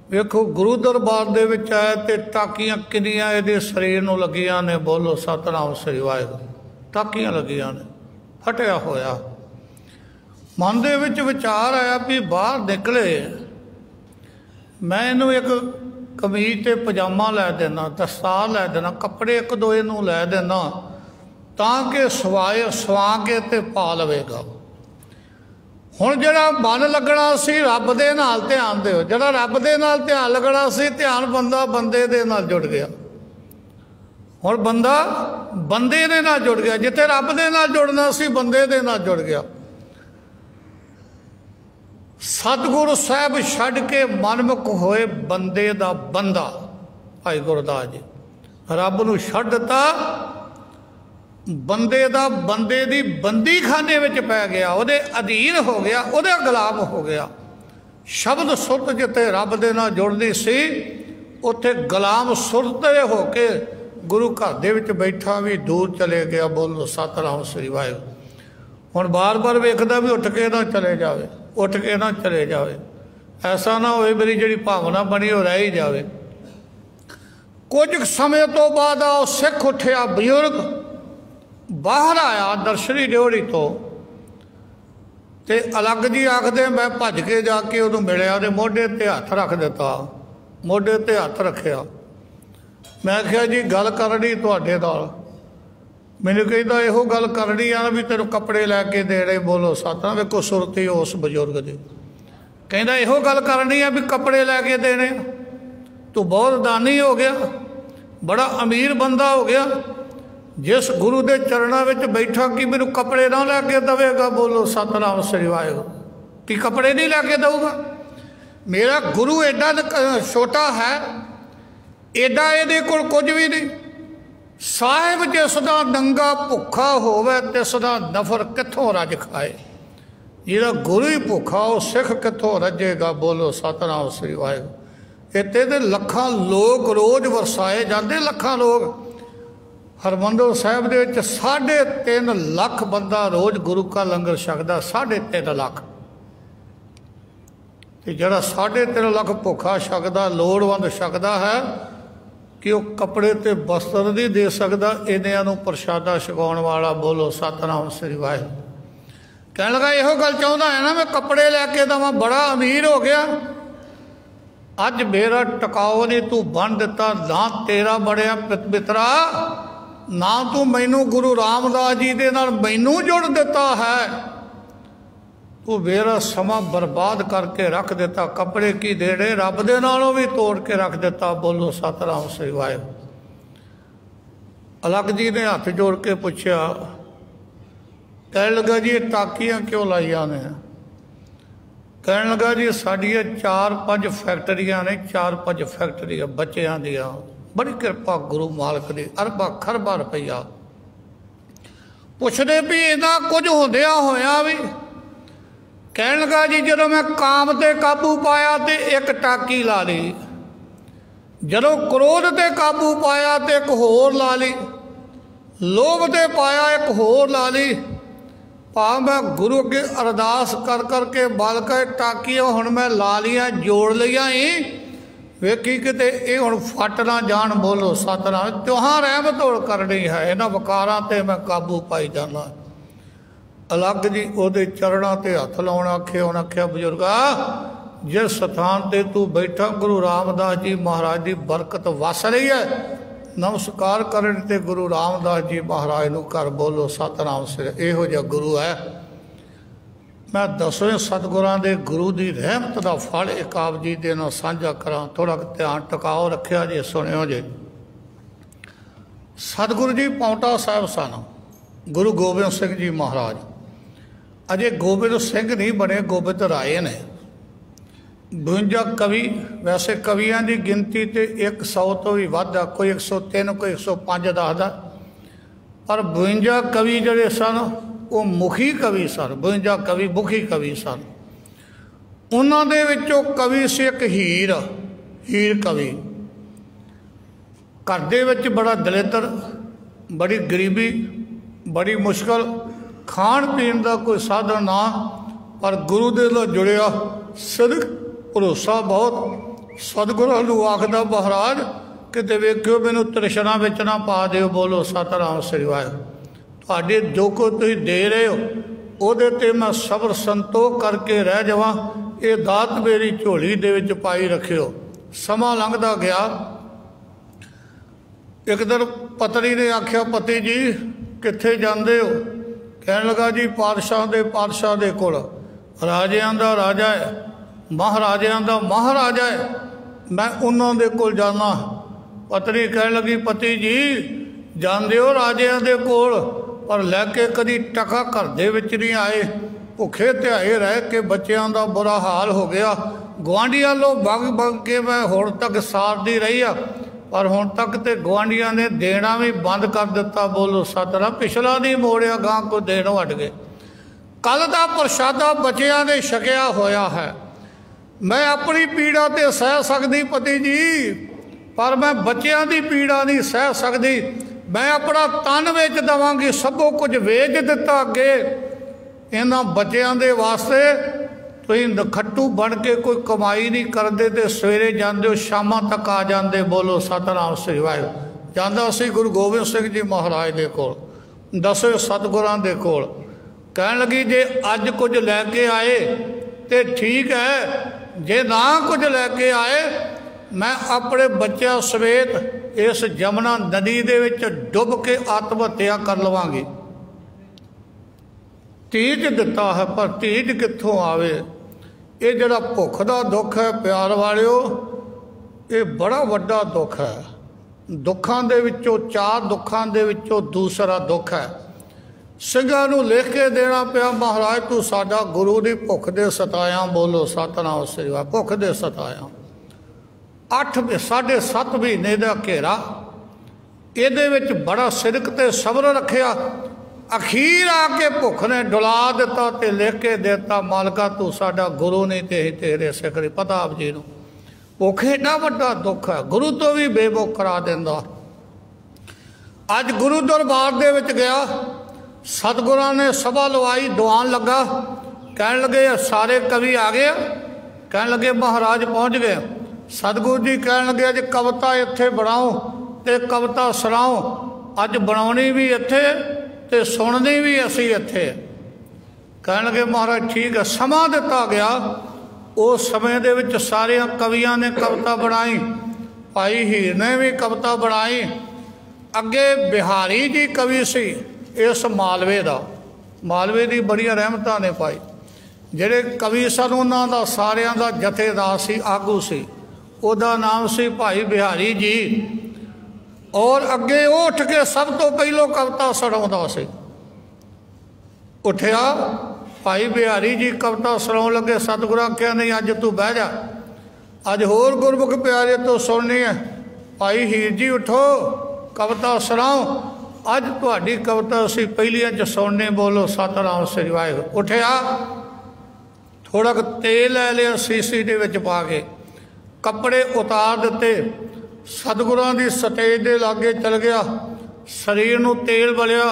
वेखो गुरु दरबार दे विच आए ते टाकियां किन्नियां ਇਹਦੇ शरीर नूं लगियां ने। बोलो सतनाम श्री वाहिगुरू। टाकियां लगियां ने, फटिया होया। मन दे विच विचार आया भी बाहर निकले, मैं इनू एक कमीज ते पजामा लै देना, दस्तार लै देना, कपड़े एक दो इनू लै देना, ताकि सवा के ते पा लवेगा। हुण जिहड़ा मन लगना सी रब दे नाल, ध्यान दिओ, जिहड़ा रब दे नाल ध्यान लगना सी, ध्यान बंदा बंदे दे नाल जुड़ गया। हुण बंदा बंदे दे नाल जुड़ गया, जिथे रब दे नाल जुड़ना सी बंदे दे नाल जुड़ गया। सतगुरु साहब छड़ के मनमुख होए बंदे दा बंदा। भाई गुरदास जी रब नूं छड्ड दिता, बंदे दा बंदे दी बंदी खाने में पै गया, उहदे अधीन हो गया, उहदे गुलाम हो गया। शब्द सुरत जिते रब दे नाल जुड़दी सी, उत्थे गुलाम सुरते हो के गुरु घर दे विच बैठा भी दूर चले गया। बोलो सतनाम श्री वाहिगुरू। हुण बार बार वेखदा भी उठ के ना चले जावे, उठ के ना चले जावे, ऐसा ना होए मेरी जिहड़ी भावना बनी वो रह ही जावे। कुछ समय तो बाद आओ सिख उठिया बजुर्ग बाहर आया दर्शनी ड्योढ़ी तो ते अलग जी आखदे मैं भज के जाके उहनूं मिलिया ते मोढे ते हत्थ रख दिता, मोढे ते हत्थ रखिया। मैं आखिया जी गल करनी तुहाडे नाल। मैनूं कहंदा इहो गल करनी आ भी तैनूं कपड़े लैके देने। बोलो सतनाम। वेखो सुरती उस बजुर्ग दी। कहंदा इहो गल करनी आ भी कपड़े लैके देने। तू बहुत दानी हो गया, बड़ा अमीर बंदा हो गया, जिस गुरु के चरणों में बैठा कि मैनू कपड़े ना लैके देवेगा। बोलो सतनाम श्री वाहिगुरू। कि कपड़े नहीं लैके दूगा? मेरा गुरु एडा छोटा है, एडा ये कोल कुछ भी नहीं। साहिब जिसदा नंगा भुखा होवे तिसदा नफर कित्थों रज खाए। जिहड़ा गुरु ही भुखा वो सिख कित्थों रजेगा। बोलो सतनाम श्री वाहिगुरू। इत्थे दे लखां लोग रोज़ वरसाए जाते, लखां लोग। हरमंदर साहिब दे विच 3.5 लाख बंदा रोज़ गुरु का लंगर छकदा। 3.5 लाख। ते जिहड़ा 3.5 लाख भुखा छकदा, लोड़वंद छकदा है कि वह कपड़े ते वस्त्र नहीं दे सकता, इन्हियां नूं प्रशादा छकाउण वाला। बोलो सतनाम श्री वाहिगुरू। कहण लगा इहो गल चाहुंदा है ना मैं कपड़े लैके देवां, बड़ा अमीर हो गया। अज मेरा टकाओ नहीं तू बन दिता, ना तेरा बड़िया मित्रा, ना तू मैनू गुरु रामदास जी दे नाल मैनू जुड़ दिता है। तू मेरा समा बर्बाद करके रख दिता। कपड़े की देने रब दे नालों भी तोड़ के रख दिता। बोलो सतनाम श्री वाहिगुरू। अलग जी ने हाथ जोड़ के पूछया, कहने लगा जी टाकियां क्यों लाइया ने? कहने लगा जी साडियां 4-5 फैक्ट्रियां ने, 4-5 फैक्ट्रियां बच्चों दियां। बड़ी कृपा गुरु मालक दी, अरबा खरबा रुपया। पुछदे भी इन्ना कुछ होंदिया होया भी। कहने लगा जी जदों मैं काम ते काबू पाया तो एक टाकी ला ली, जदों क्रोध ते काबू पाया तो एक होर ला ली, लोभ ते पाया एक होर ला ली। भाव मैं गुरु अगे अरदास कर करके बालक टाकियां हुण मैं ला लिया, जोड़ लिया ही, वेखी किते ये हुण फट ना जान। बोलो सतनाम। त्योहार रहमत होड़ करनी है, इन्हां वकारां ते मैं काबू पाई जाना। अलग जी उहदे चरणों ते हथ लाउण आखे। उन्हें आख्या बजुर्गा जिस स्थान ते तू बैठा गुरु रामदास जी महाराज की बरकत वस रही है, नमस्कार करने ते गुरु रामदास जी महाराज नूं कर। बोलो सतनाम श्री। इहो जिहा गुरु है। मैं 10वें सतगुरां दे गुरु की रहमत का फल एक आप जी दे नाल साझा करा। थोड़ा ध्यान टकाओ रखिया जे, सुनियो जे। सतगुरु जी पाउंटा साहिब सन, गुरु गोबिंद सिंह जी महाराज। अजे गोबिंद सिंह नहीं बने, गोबिंद राय ने। 52 कवि, वैसे कवियां की गिनती तो 100 तो भी वध, कोई 103 कोई 105 दसदा, पर 52 कवि जड़े सन वो मुखी कवि सन। 52 कवि मुखी कवि सन। उन्होंने दे विचों कवि से एक हीर, हीर कवि। घर दे विच बड़ा दलिद्र, बड़ी गरीबी, बड़ी मुश्किल, खाण पीण का कोई साधन ना, पर गुरु दे नाल जुड़िया सिद्ध भरोसा बहुत। सतगुरु नूं आखदा महाराज किते वेखियो मैनूं तृष्णा विच ना पा दिओ। बोलो सतनाम श्री वाहिगुरू। तुहाडे जो को तुसीं दे रहे हो उहदे ते मैं सबर संतोख करके रह जावां, ये दात मेरी झोली दे विच पाई रखियो। समा लंघदा गया। एक दिन पत्नी ने आख्या पति जी कित्थे जांदे हो? कहने लगा जी पातशाह दे कोल। राजियां दा राजा है, महाराजियां दा महाराजा है, मैं उन्हों दे कोल जाना। पत्नी कहने लगी पति जी जांदे हो राजियां दे कोल, पर लैके कदी टका घर दे विच नहीं आए। भुखे ध्याए रह के बच्चों का बुरा हाल हो गया। गुआढ़ियां लो बग बग के मैं हुण तक सारदी रही आ, पर हुण तक तो गुआढ़ियां ने देना भी बंद कर दिता। बोलो सतनाम। पिछला नहीं मोड़िया, गां को देनों हट गए। कल का प्रशादा बच्चियां ने छकिया होया है। मैं अपनी पीड़ा तो सह सकती पति जी, पर मैं बच्चियां की पीड़ा नहीं सह सकती। मैं अपना तन वेच देवांगी, सबो कुछ वेच दिता अगे इन्हां बच्चियां दे वास्ते। तुसीं नखट्टू बन के कोई कमाई नहीं करते तो सवेरे जाते हो शामां तक आ जाते। बोलो सतनाम श्री वाहिगुरू। जांदा सी गुरु गोबिंद सिंह जी महाराज दे कोल, 10 सतगुरां दे कोल। कहन लगी जे अज कुछ लैके आए तो ठीक है, जे ना कुछ लैके आए मैं अपने बच्चों समेत इस जमुना नदी दे विच डुब के आत्म हत्या कर लवांगी। तीज दिता है पर तीज कित्थों आवे। ये जिहड़ा भुख का दुख है प्यार वालिओ, ये बड़ा वड्डा दुख है। दुखों दे विचों 4 दुखों दे विचों दूसरा दुख है। ਸਿੰਘਾਂ ਨੂੰ लिख के देना पिया, महाराज तू साडा गुरु दी भुख दे सताया। बोलो सतनाम श्री वाहिगुरू। भुख दे सताया 7.5 महीने का घेरा, ये बड़ा सिदक ते सबर रखिया। अखीर आके भुख ने डुला दिता ते लिख के देता, मालका तू साडा गुरु नहीं ते तेरे सिख नहीं। प्रताप जी नूं भुख एडा वड्डा दुख है, गुरु तो भी बेमुख करा दिंदा। अज गुरु दरबार दे विच गया, सतगुरां ने सभा लवाई, दीवान लगा। कहन लगे सारे कवि आ गए। कहन लगे महाराज पहुँच गए। सतगुरु जी कहन लगे अज कविता इत्थे बनाओ ते कविता सुनाओ। अज बनाउणी भी इत्थे ते सुननी भी असी इत्थे। कहन लगे महाराज ठीक है। समा दिता गया। उस समय दे विच सारे कवियां ने कविता बनाई, भाई हीर ने भी कविता बनाई। अगे बिहारी जी कवि सी इस मालवे का, मालवे की बड़िया रहमतां ने पाई। जिहड़े कवि सन उन्हां दा सारियां दा जथेदार सी, आगू सी, उहदा नाम सी भाई बिहारी जी। और अगे उठ के सब तो पहलों कविता सुणाउंदा सी। उठिया भाई बिहारी जी कविता सुनाउण लगे। सतगुरां कहा नहीं अज तू बह जा, अज होर गुरमुख प्यारे तो सुननी है। भाई हीर जी उठो कविता सुनाओ, अज तुहाडी कविता असीं पहलियां च सुननी। बोलो सतनाम श्री वाहिगुरू। उठिया थोड़ा तेल लै लिया सीसी दे विच पा के, कपड़े उतार दिते, सतगुरां दी स्टेज दे लागे चल गया। शरीर नूं तेल बलिया,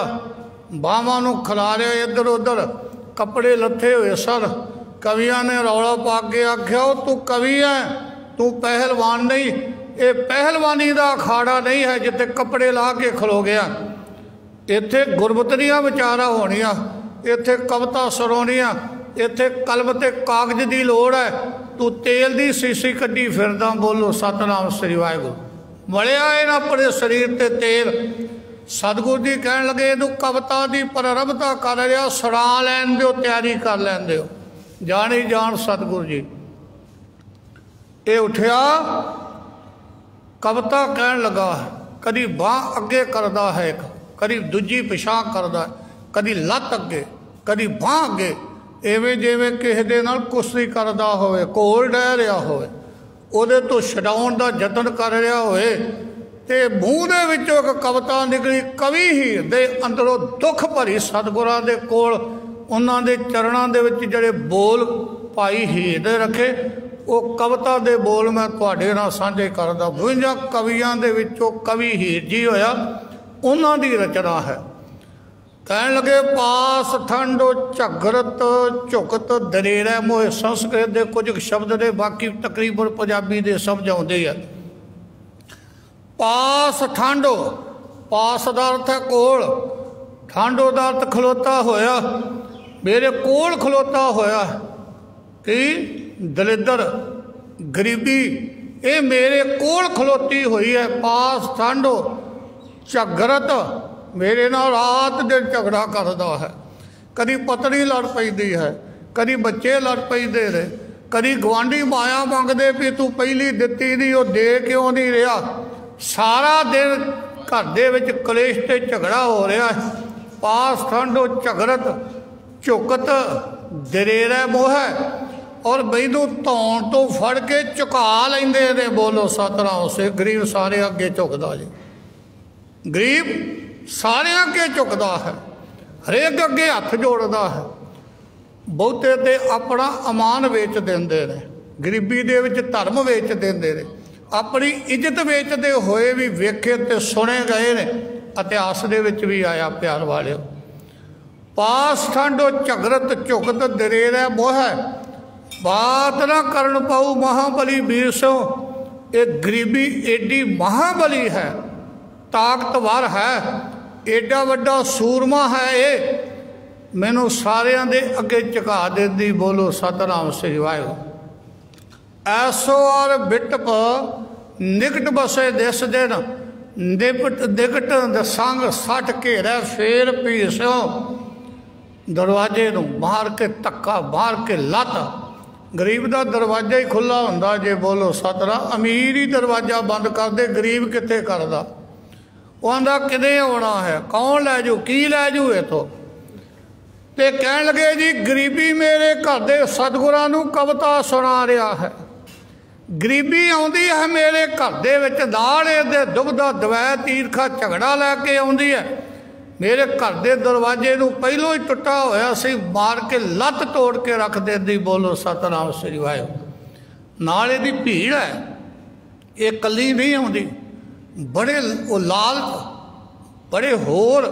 बाहां नूं खिलारिया इधर उधर, कपड़े लथे हुए सन। कवियां ने रौला पा के आख्या तू कवि है, तू पहलवान नहीं। ये पहलवानी का अखाड़ा नहीं है जिथे कपड़े ला के खलो गया। इत्थे गुरबतरियां विचारा होनियां, इत्थे कविता सुनाउणियां, इत्थे कलम ते कागज की लोड़ है। तू तेल की सीसी कड्डी फिरदा। बोलो सतनाम श्री वाहिगुरू। मलिया इन्हां अपने शरीर ते तेल। सतगुरु जी कहन लगे इनू कविता की प्रारंभता कर रहा, सुना लैन दो, तैयारी कर लैन दो। जानी जान सतगुरु जी। ये उठिया कविता कहन लगा। कदी बांह अगे करदा है, कदी दूजी पिछां करदा, कदी लत्त अगे, कदी बांह अगे, इवें जिवें किसी दे नाल कुश्ती करदा होवे, घोल डह रहा होवे, उहदे तो छडाउण दा यतन कर रहा होवे। ते मूँह दे विचों एक कविता निकली। कवि हीर दे अंदरों दुख भरी सतगुरां दे कोल उन्हां दे चरणां दे विच जिहड़े बोल भाई हीर दे रखे, वो कविता दे बोल मैं तुहाडे नाल साझे करदा। 52 कवियां दे विचों कवि हीर जी होया, उन्हां दी रचना है। कहन लगे पास ठंडो झगरत झुकत दरेरा मोह। संस्कृत के कुछ शब्द ने, बाकी तकरीबन पंजाबी दे समझ आउंदे आ। पास ठंडो, पास का अर्थ है कोल, ठंडो का अर्थ खलोता होया। मेरे कोल खलोता होया कि दलिदर गरीबी, ये मेरे कोल खलोती हुई है। पास ठंडो झगरत, मेरे नाल रात दिन झगड़ा करता है। कभी पत्नी लड़ पैंदी है, कभी बच्चे लड़ पैंदे ने, कभी गुआढ़ी माया मंगदे भी तू पहली दित्ती नहीं, वो दे क्यों नहीं रहा। सारा दिन घर दे विच कलेश ते झगड़ा हो रहा है। पास ठंडो झगरत झुकत दरेरा मोह है। और मैनू धौन तो फड़ के झुका लेंदे ने। बोलो सतनाम से। गरीब सारे अगे झुकदा जी, गरीब सारे अगे झुकदा है, हरेक अगे हथ जोड़दा है। बहुते ते अपना अमान वेच देंदे ने, गरीबी दे विच धर्म वेच देंदे ने, अपनी इज्जत वेचते होए भी वेखे ते सुने गए ने। इतिहास दे विच भी आया प्यार वालिओ। पास ठंडो झगरत झुकत दरेर है मोह है, बात ना करन पाऊ महाबली वीर सो। ये गरीबी एडी महाबली है, ताकतवर है, एडा वड्डा सूरमा है। ये मैनू सारियां दे अगे झुका देंदी। बोलो सतनाम श्री वाहिगुरू। ऐसो और बिटप निकट बसे दिस दिन, निपट निकट संग सट घेरै फेर भीसो। दरवाजे नूं मार के धक्का मार के लत। गरीब का दरवाजा ही खुला हुंदा जे। बोलो सतनाम। अमीर ही दरवाजा बंद कर दे, गरीब कित्थे करदा। वो आंदा किदे आउणा है, कौन लै जू, की लै जू इथों। ते कहण लगे जी गरीबी मेरे घर दे सतगुरां नूं कविता सुना रहा है। गरीबी आउंदी है मेरे घर दे विच, नाल इहदे दुबदा दवैत ईरखा झगड़ा लैके आउंदी है। मेरे घर के दरवाजे नूं पहलों ही टुटा होया सी, मार के लत तोड़ के रख देंदी। बोलो सतनाम श्री वाहिगुरू। नाल इहदी भीड़ है, ये कली नहीं आउंदी, बड़े वो लाल बड़े होर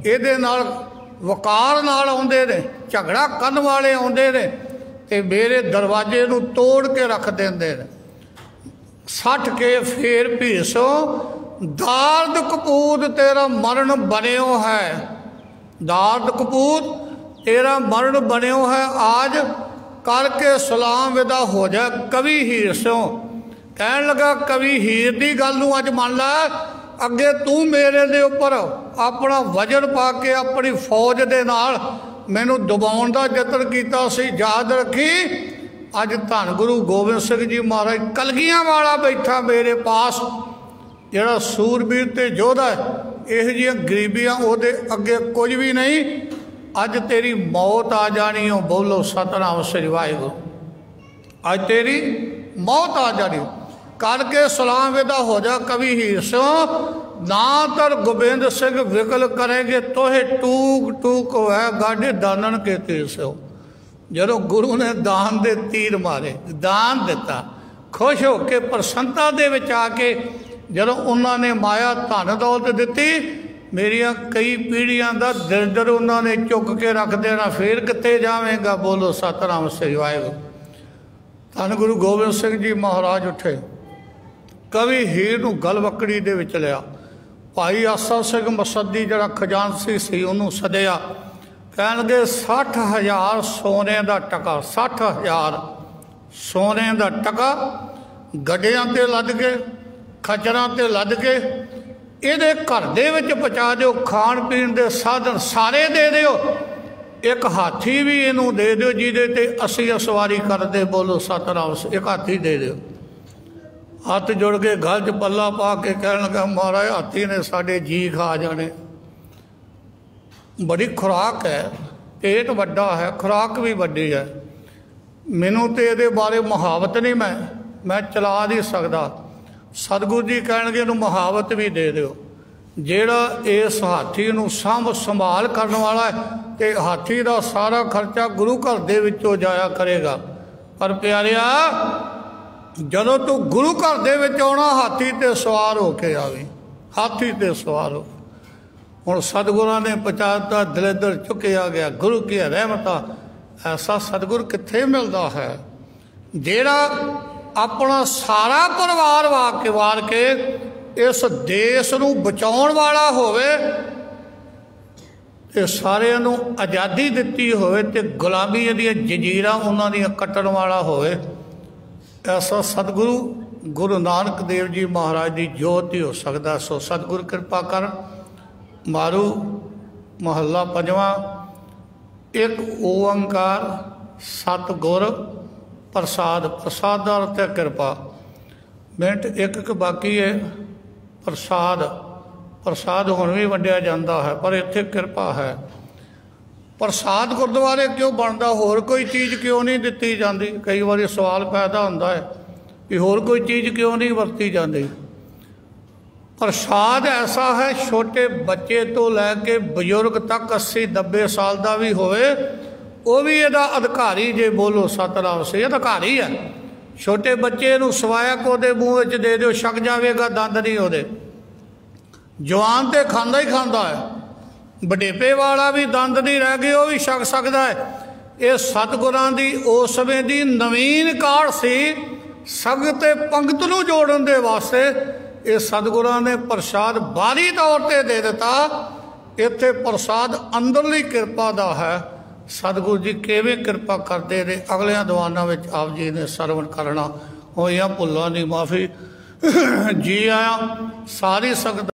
इहदे नाल वकार नाल आउंदे ने, झगड़ा करन वाले आउंदे ने ते मेरे दरवाजे नूं तोड़ के रख देंदे ने। सट के फेर भीसो, दार्द कपूत तेरा मरण बनियो है। दार्द कपूत तेरा मरण बनियो है, आज करके सलाम विदा हो जाए कवि हीर सो। कहन लगा कवि हीर की गल नूं अज मन ला, अगे तू मेरे दे उपर अपना वजन पा के अपनी फौज दे नाल मैनू दबाउण दा यतन कीता सी। याद रखी अज धन गुरु गोबिंद सिंह जी महाराज कलगियां वाला बैठा मेरे पास, जिहड़ा सूरबीर ते योधा है। इहो जिहियां गरीबियां उहदे अगे कुछ भी नहीं। अज तेरी मौत आ जानी हो। बोलो सतनाम श्री वाहिगुरू। अज तेरी मौत आ जानी, करके सलाम विदा हो जा कवि हीर सो। ना तर गोबिंद सिंह विकल करेंगे तोहे टूक टूक है गाढ़े दानन के तीर से। जदों गुरु ने दान दे तीर मारे, दान दिता, खुश हो के प्रसन्नता दे विच आके जदों उन्होंने माया धन दौलत दिती, मेरिया कई पीढ़ियां का दरिद्र उन्होंने चुक के रख देना, फिर कित्थे जावेगा। बोलो सतनाम श्री वाहिगुरू। धन गुरु गोबिंद सिंह जी महाराज उठे, कवि हीर नूं गलवकड़ी दे विच लिया। भाई आसा सिंह मसदी जिहड़ा खजानसी सी उन्होंने सदिया। कहण लगे 60,000 सोने का टका, 60,000 सोने का टका गड्डियां ते लद के, खचरां ते लद के इहदे घर दे विच पहुँचा दिओ। खाण पीण दे साधन सारे दे दिओ, एक हाथी भी इनू दे दिओ जिहदे ते असीं सवारी करदे। बोलो सतनाम। एक हाथी दे दिओ। हथ जुड़ के गल च पल्ला पा के कहण लगा महाराज हाथी ने साडे जी खा जाने। बड़ी खुराक है, पेट वड्डा है, खुराक भी वड्डी है। मैनू तो ये बारे मुहावत नहीं, मैं चला नहीं सकता। सतगुरु जी कहणगे इहनूं मुहावत भी दे दिओ। जिहड़ा इस हाथी नूं सांभ संभाल करन वाला है ते हाथी का सारा खर्चा गुरु घर दे विचों जाया करेगा। पर प्यारिया जदों तू गुरु घर दे विच आउणा हाथी ते सवार होके आवी, हाथी ते सवार हो। हुण सतगुरां ने पहुँचाता दलिद्र चुकिया गया, गुरु की रहमत। ऐसा सतगुर कित्थे मिलता है जिहड़ा अपना सारा परिवार वार के इस देश नूं बचाउण वाला होवे ते सारिआं नूं आज़ादी दित्ती होवे ते गुलामी दीआं जंजीरां उन्हां दीआं कट्टण वाला होवे। ऐसा सतगुरु गुरु नानक देव जी महाराज की जोत ही हो सकता। सो सतगुरु कृपा कर। मारू महला पंजवा। एक ओंकार सतगुर प्रसाद। प्रसाद का अर्थ है कृपा। मिनट एक बाकी है। प्रसाद, प्रसाद हुण भी वंडिया जाता है पर इत्थे कृपा है। ਪ੍ਰਸਾਦ ਗੁਰਦੁਆਰੇ ਕਿਉਂ ਬਣਦਾ, ਹੋਰ ਕੋਈ ਚੀਜ਼ ਕਿਉਂ ਨਹੀਂ ਦਿੱਤੀ ਜਾਂਦੀ? ਕਈ ਵਾਰੀ ਸਵਾਲ ਪੈਦਾ ਹੁੰਦਾ ਹੈ ਕਿ ਹੋਰ ਕੋਈ ਚੀਜ਼ ਕਿਉਂ ਨਹੀਂ ਵਰਤੀ ਜਾਂਦੀ। ਪ੍ਰਸਾਦ ਐਸਾ ਹੈ, ਛੋਟੇ ਬੱਚੇ ਤੋਂ ਲੈ ਕੇ ਬਜ਼ੁਰਗ ਤੱਕ 80-90 ਸਾਲ ਦਾ ਵੀ ਹੋਵੇ ਉਹ ਵੀ ਇਹਦਾ ਅਧਿਕਾਰੀ ਜੇ। ਬੋਲੋ ਸਤਿਨਾਮ ਸੇ, ਅਧਿਕਾਰੀ ਹੈ। ਛੋਟੇ ਬੱਚੇ ਨੂੰ ਸਵਾਇਕ ਉਹਦੇ ਮੂੰਹ ਵਿੱਚ ਦੇ ਦਿਓ, ਛਕ ਜਾਵੇਗਾ, ਦੰਦ ਨਹੀਂ ਉਹਦੇ। ਜਵਾਨ ਤੇ ਖਾਂਦਾ ਹੀ ਖਾਂਦਾ ਹੈ, ਵਡੇਪੇ ਵਾਲਾ ਵੀ ਦੰਦ ਨਹੀਂ ਰਹਿ ਗਏ, ਉਹ ਵੀ ਛਕ ਸਕਦਾ ਹੈ। ਇਹ ਸਤਿਗੁਰਾਂ ਦੀ ਉਸ ਸਮੇਂ ਦੀ ਨਵੀਨ ਕਾਢ ਸੀ, ਸੰਗਤ ਤੇ ਪੰਗਤ ਨੂੰ ਜੋੜਨ ਦੇ ਵਾਸਤੇ। ਇਹ ਸਤਿਗੁਰਾਂ ਨੇ ਪ੍ਰਸਾਦ ਬਾਹਰੀ ਤੌਰ ਤੇ ਦੇ ਦਿੱਤਾ। ਇੱਥੇ ਪ੍ਰਸਾਦ ਅੰਦਰਲੀ ਕਿਰਪਾ ਦਾ ਹੈ। ਸਤਿਗੁਰੂ ਜੀ ਕਿਵੇਂ ਕਿਰਪਾ ਕਰਦੇ ਨੇ, ਅਗਲਿਆਂ ਦੀਵਾਨਾਂ ਵਿੱਚ ਆਪ ਜੀ ਨੇ ਸਰਵਣ ਕਰਨਾ। ਹੋਈਆਂ ਭੁੱਲਾਂ ਦੀ ਮਾਫੀ। ਜੀ ਆਇਆਂ ਸਾਰੀ ਸੰਗਤ।